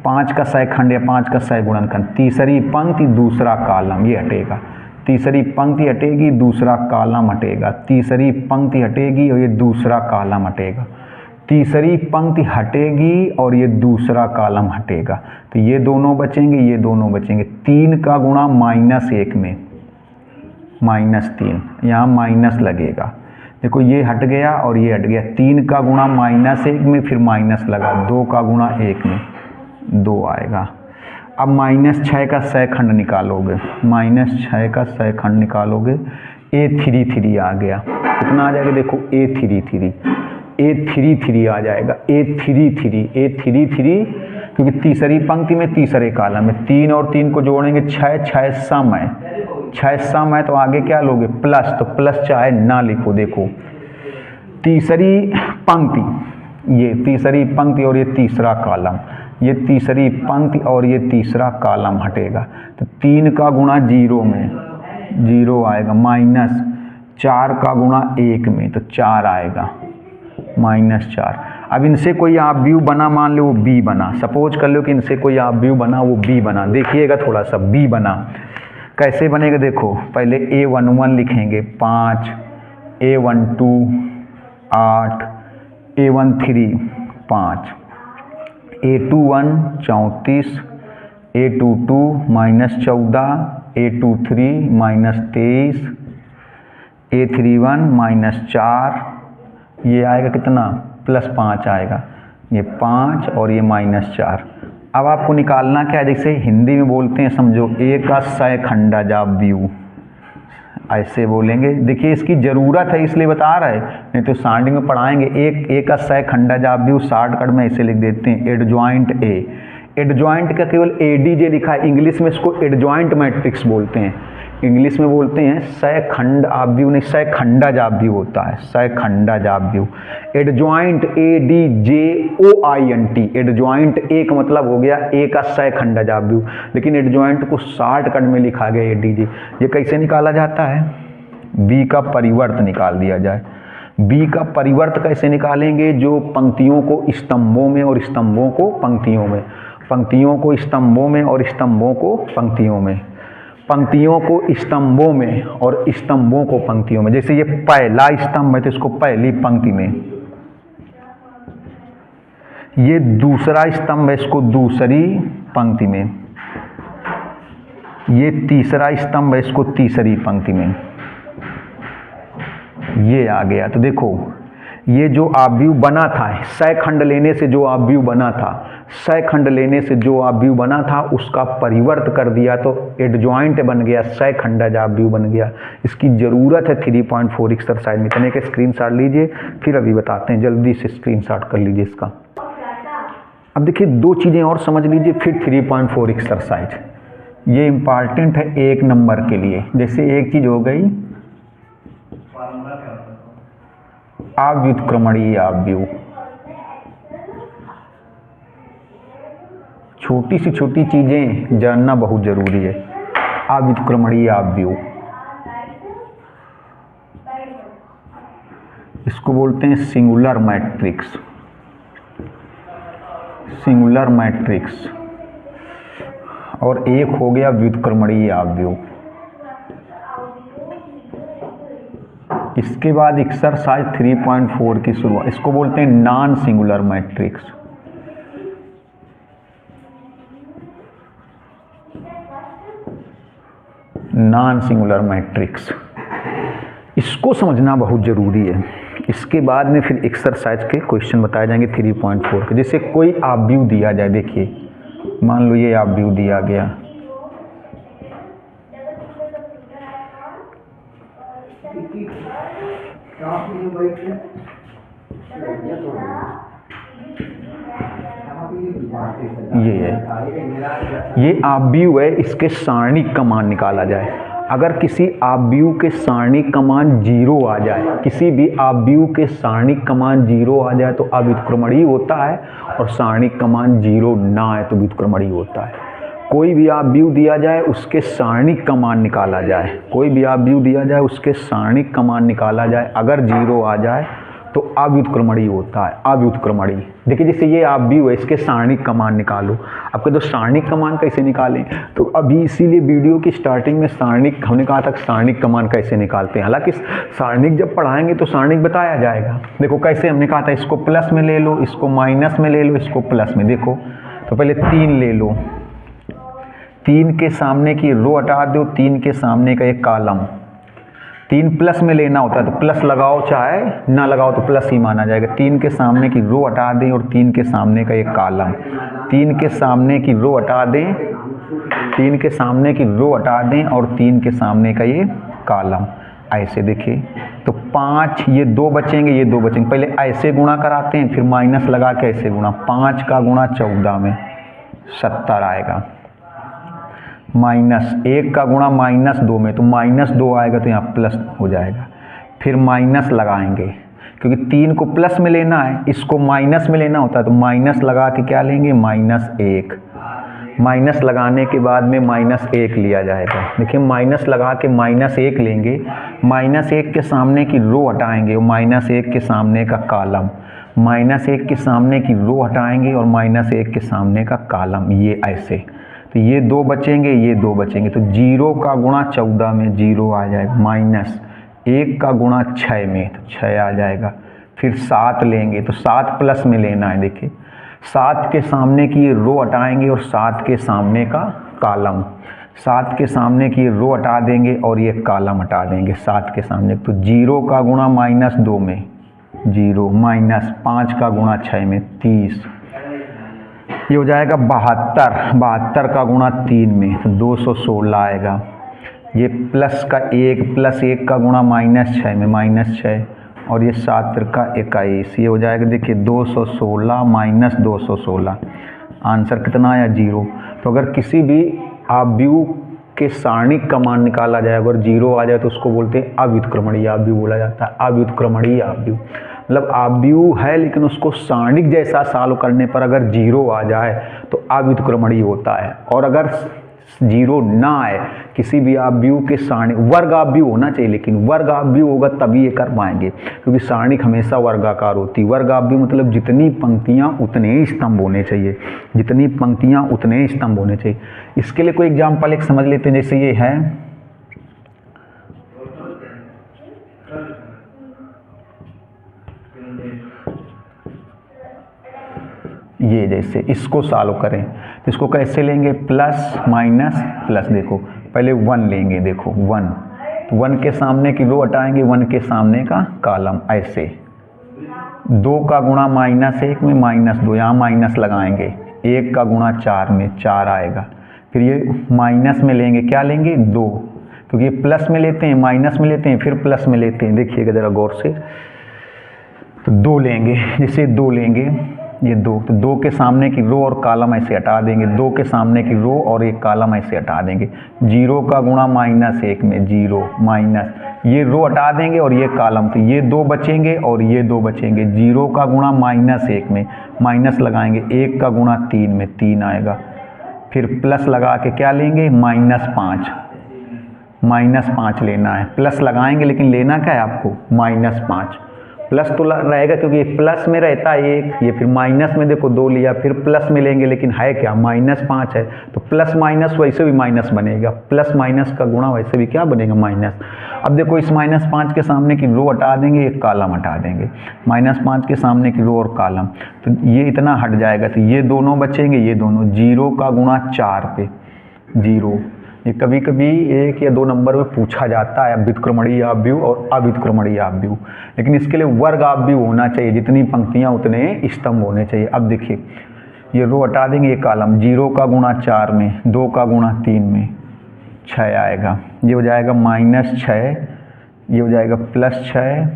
5 का सहखंड या 5 का सहगुणनखंड, तीसरी पंक्ति दूसरा कॉलम, ये हटेगा। तीसरी पंक्ति हटेगी, दूसरा कॉलम हटेगा। तीसरी पंक्ति हटेगी और ये दूसरा कॉलम हटेगा। तीसरी पंक्ति हटेगी और ये दूसरा कॉलम हटेगा। तो ये दोनों बचेंगे, ये दोनों बचेंगे। 3 का गुणा -1 में -3, यहाँ माइनस लगेगा। देखो ये हट गया और ये हट गया। 3 का गुणा -1 में फिर माइनस लगा। 2 का गुणा 1 में 2 आएगा। अब -6 का सहखंड निकालोगे, -6 का सहखंड निकालोगे, A33 आ गया। कितना आ जाएगा? देखो A33 आ जाएगा। A33 क्योंकि तीसरी पंक्ति में तीसरे कॉलम में 3 और 3 को जोड़ेंगे 6, 6 सम है, 6 सम है तो आगे क्या लोगे? प्लस। तो प्लस चाहे ना लिखो। देखो तीसरी पंक्ति, ये तीसरी पंक्ति और ये तीसरा कॉलम, ये तीसरी पंक्ति और ये तीसरा कॉलम हटेगा। तो 3 का गुणा 0 में 0 आएगा, माइनस 4 का गुणा 1 में तो 4 आएगा, -4। अब इनसे कोई आप व्यू बना, मान लो वो B बना। सपोज कर लो कि इनसे कोई आप व्यू बना, वो B बना। देखिएगा थोड़ा सा B बना कैसे बनेगा। देखो पहले A11 लिखेंगे 5, A12 8, A13 5, A21 34, A22 -14, A23 -23, A31 -4, ये आएगा कितना? +5 आएगा। ये 5 और ये -4। अब आपको निकालना क्या है? जैसे हिंदी में बोलते हैं, समझो A का सहखंडाजाव्यू, ऐसे बोलेंगे। देखिए इसकी ज़रूरत है इसलिए बता रहे हैं, नहीं तो स्टार्टिंग में पढ़ाएंगे। A का सहखंडाजाव्यू शॉर्टकट में ऐसे लिख देते हैं, एडजॉइंट A। एडजॉइंट का केवल ADJ लिखा है, इंग्लिश में इसको एडजॉइंट मैट्रिक्स बोलते हैं। इंग्लिश में बोलते हैं सहखंडाव्यू, नहीं सहखंडाजाव्यू होता है, सहखंडाजाव्यू। एडजॉइंट ADJOINT, एडजॉइंट A का मतलब हो गया A का सहखंडाजाव्यू, लेकिन एडजॉइंट को शॉर्टकट में लिखा गया ADJ। ये कैसे निकाला जाता है? B का परिवर्त निकाल दिया जाए। B का परिवर्त कैसे निकालेंगे? जो पंक्तियों को स्तंभों में और स्तंभों को पंक्तियों में, पंक्तियों को स्तंभों में और स्तंभों को पंक्तियों में, पंक्तियों को स्तंभों में और स्तंभों को पंक्तियों में। जैसे ये पहला स्तंभ है तो इसको पहली पंक्ति में, ये दूसरा स्तंभ है इसको दूसरी पंक्ति में, ये तीसरा स्तंभ है इसको तीसरी पंक्ति में। ये आ गया। तो देखो ये जो आव्यूह बना था, सहखंड लेने से जो आव्यूह बना था, सहखंड लेने से जो आव्यूह बना था उसका परिवर्त कर दिया तो एडजॉइंट बन गया, सहखंडाजाव्यूह बन गया। इसकी ज़रूरत है 3.4 एक्सरसाइज में। इतने के स्क्रीनशॉट लीजिए, फिर अभी बताते हैं। जल्दी से स्क्रीनशॉट कर लीजिए इसका। अब देखिए 2 चीज़ें और समझ लीजिए, फिर 3.4 एक्सरसाइज। ये इम्पॉर्टेंट है 1 नंबर के लिए। जैसे एक चीज़ हो गई अव्युत्क्रमणीय आव्यूह, छोटी सी छोटी चीज़ें जानना बहुत ज़रूरी है। अव्युत्क्रमणीय आव्यूह, इसको बोलते हैं सिंगुलर मैट्रिक्स, सिंगुलर मैट्रिक्स। और एक हो गया व्युत्क्रमणीय आव्यूह। इसके बाद एक्सरसाइज 3.4 की शुरुआत, इसको बोलते हैं non singular matrix. Non singular matrix, इसको समझना बहुत ज़रूरी है। इसके बाद में फिर एक्सरसाइज के क्वेश्चन बताए जाएंगे 3.4 के। जैसे कोई आव्यूह दिया जाए, देखिए मान लो ये आव्यूह दिया गया, ये है, ये आव्यूह है, इसके सारणिक का मान निकाला जाए। अगर किसी आव्यूह के सारणिक का मान 0 आ जाए, किसी भी आव्यूह के सारणिक का मान 0 आ जाए तो अव्युत्क्रमणीय होता है, और सारणिक का मान 0 ना आए तो व्युत्क्रमणीय होता है। कोई भी आव्यूह दिया जाए उसके सारणिक का मान निकाला जाए, कोई भी आव्यूह दिया जाए उसके सारणिक का मान निकाला जाए, अगर 0 आ जाए तो अव्युत्क्रमणीय होता है, अव्युत्क्रमणीय। देखिए जैसे ये आव्यूह है, इसके सारणिक का मान निकालो। आपके तो सारणिक का मान कैसे निकालें, तो अभी इसीलिए वीडियो की स्टार्टिंग में सारणिक हमने कहा था सारणिक का मान कैसे निकालते हैं। हालांकि सारणिक जब पढ़ाएंगे तो सारणिक बताया जाएगा। देखो कैसे हमने कहा था, इसको प्लस में ले लो, इसको माइनस में ले लो, इसको प्लस में। देखो तो पहले 3 ले लो, 3 के सामने की रो हटा दो, 3 के सामने का एक कॉलम। 3 प्लस में लेना होता है तो प्लस लगाओ, चाहे ना लगाओ तो प्लस ही माना जाएगा। 3 के सामने की रो हटा दें और 3 के सामने का एक कॉलम। 3 के सामने की रो हटा दें, 3 के सामने की रो हटा दें और 3 के सामने का ये कॉलम। ऐसे देखिए तो 5, ये 2 बचेंगे, ये 2 बचेंगे। पहले ऐसे गुणा कराते हैं, फिर माइनस लगा के ऐसे गुणा। 5 का गुणा 14 में 70 आएगा। -1 का गुणा -2 में तो -2 आएगा, तो यहाँ प्लस हो जाएगा। फिर माइनस लगाएंगे, क्योंकि 3 को प्लस में लेना है, इसको माइनस में लेना होता है, तो माइनस लगा के क्या लेंगे, -1। माइनस लगाने के बाद में -1 लिया जाएगा। देखिए माइनस लगा के -1 लेंगे, -1 के सामने की रो हटाएंगे और -1 के सामने का कॉलम। -1 के सामने की रो हटाएंगे और -1 के सामने का कॉलम, ये ऐसे। तो ये 2 बचेंगे, ये 2 बचेंगे, तो 0 का गुणा 14 में 0 आ जाएगा। -1 का गुणा 6 में तो 6 आ जाएगा। फिर 7 लेंगे तो 7 प्लस में लेना है। देखिए 7 के सामने की ये रो हटाएंगे और 7 के सामने का कॉलम। 7 के सामने की रो हटा देंगे और ये कॉलम हटा देंगे 7 के सामने। तो 0 का गुणा -2 में 0, -5 का गुणा 6 में 30, ये हो जाएगा 72। 72 का गुणा 3 में तो 216 आएगा। ये प्लस का 1 प्लस 1 का गुणा -6 में -6, और ये 7 का 21, ये हो जाएगा। देखिए 216 - 216, आंसर कितना आया, 0। तो अगर किसी भी आव्यूह के सारणिक का मान निकाला जाए, अगर 0 आ जाए तो उसको बोलते हैं अव्युत्क्रमणीय आव्यूह बोला जाता है। अव्युत्क्रमणीय आव्यूह मतलब आव्यूह है लेकिन उसको सारणिक जैसा सॉल्व करने पर अगर 0 आ जाए तो अव्युत्क्रमणीय होता है। और अगर 0 ना आए किसी भी आव्यूह के सारणिक, वर्ग आव्यूह होना चाहिए, लेकिन वर्ग आव्यूह होगा तभी ये कर पाएंगे, क्योंकि सारणिक हमेशा वर्गाकार होती है। वर्ग आव्यूह मतलब जितनी पंक्तियां उतने ही स्तंभ होने चाहिए, जितनी पंक्तियां उतने ही स्तंभ होने चाहिए। इसके लिए कोई एग्जाम्पल एक समझ लेते हैं, जैसे ये है, ये जैसे इसको सॉल्व करें तो इसको कैसे लेंगे, प्लस माइनस प्लस। देखो पहले 1 लेंगे, देखो 1, तो 1 के सामने की रो हटाएंगे, 1 के सामने का कॉलम, ऐसे। 2 का गुणा -1 में -2, यहाँ माइनस लगाएंगे। 1 का गुणा 4 में 4 आएगा। फिर ये माइनस में लेंगे, क्या लेंगे, 2, क्योंकि ये प्लस में लेते हैं, माइनस में लेते हैं, फिर प्लस में लेते हैं। देखिएगा ज़रा गौर से, तो 2 लेंगे, जैसे 2 लेंगे, ये 2, तो 2 के सामने की रो और कॉलम ऐसे हटा देंगे। 2 के सामने की रो और एक कॉलम ऐसे हटा देंगे। 0 का गुणा -1 में 0, माइनस, ये रो हटा देंगे और ये कॉलम, तो ये 2 बचेंगे और ये 2 बचेंगे। 0 का गुणा -1 में माइनस लगाएंगे, 1 का गुणा 3 में 3 आएगा। फिर प्लस लगा के क्या लेंगे, -5, -5 लेना है। प्लस लगाएंगे लेकिन लेना क्या है आपको, -5। प्लस तो रहेगा क्योंकि प्लस में रहता है 1, ये फिर माइनस में देखो 2 लिया, फिर प्लस में लेंगे, लेकिन है क्या, -5 है, तो प्लस माइनस वैसे भी माइनस बनेगा, प्लस माइनस का गुणा वैसे भी क्या बनेगा, माइनस। अब देखो इस -5 के सामने की रो हटा देंगे, एक कॉलम हटा देंगे। -5 के सामने की रो और कॉलम, तो ये इतना हट जाएगा, तो ये दोनों बचेंगे, ये दोनों। 0 का गुणा 4 पे 0, ये कभी कभी 1 या 2 नंबर में पूछा जाता है, व्युत्क्रमणीय आव्यूह और अव्युत्क्रमणीय आव्यूह, लेकिन इसके लिए वर्ग आव्यूह होना चाहिए, जितनी पंक्तियां उतने स्तंभ होने चाहिए। अब देखिए ये रो हटा देंगे, ये कॉलम। 0 का गुणा 4 में, 2 का गुणा 3 में 6 आएगा। ये हो जाएगा -6, ये हो जाएगा +6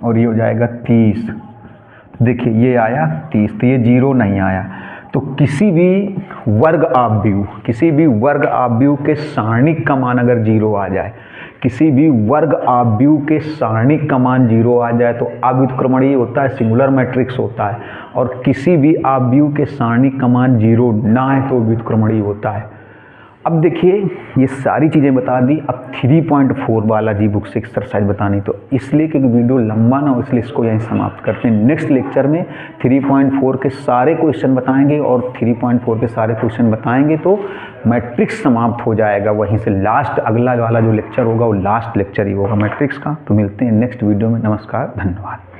और ये हो जाएगा 30। देखिए ये आया 30, तो ये 0 नहीं आया, तो किसी भी वर्ग आव्यूह के सारणिक का मान अगर 0 आ जाए, किसी भी वर्ग आव्यूह के सारणिक का मान 0 आ जाए तो अव्युत्क्रमणीय होता है, सिंगुलर मैट्रिक्स होता है। और किसी भी आव्यूह के सारणिक का मान 0 ना है तो व्युत्क्रमणीय होता है। अब देखिए ये सारी चीज़ें बता दी। अब 3.4 बालाजी बुक से एक्सरसाइज बतानी, तो इसलिए क्योंकि वीडियो लंबा ना हो इसलिए इसको यहीं समाप्त करते हैं। नेक्स्ट लेक्चर में 3.4 के सारे क्वेश्चन बताएंगे और 3.4 के सारे क्वेश्चन बताएंगे तो मैट्रिक्स समाप्त हो जाएगा। वहीं से लास्ट अगला वाला जो लेक्चर होगा वो लास्ट लेक्चर ही होगा मैट्रिक्स का। तो मिलते हैं नेक्स्ट वीडियो में। नमस्कार, धन्यवाद।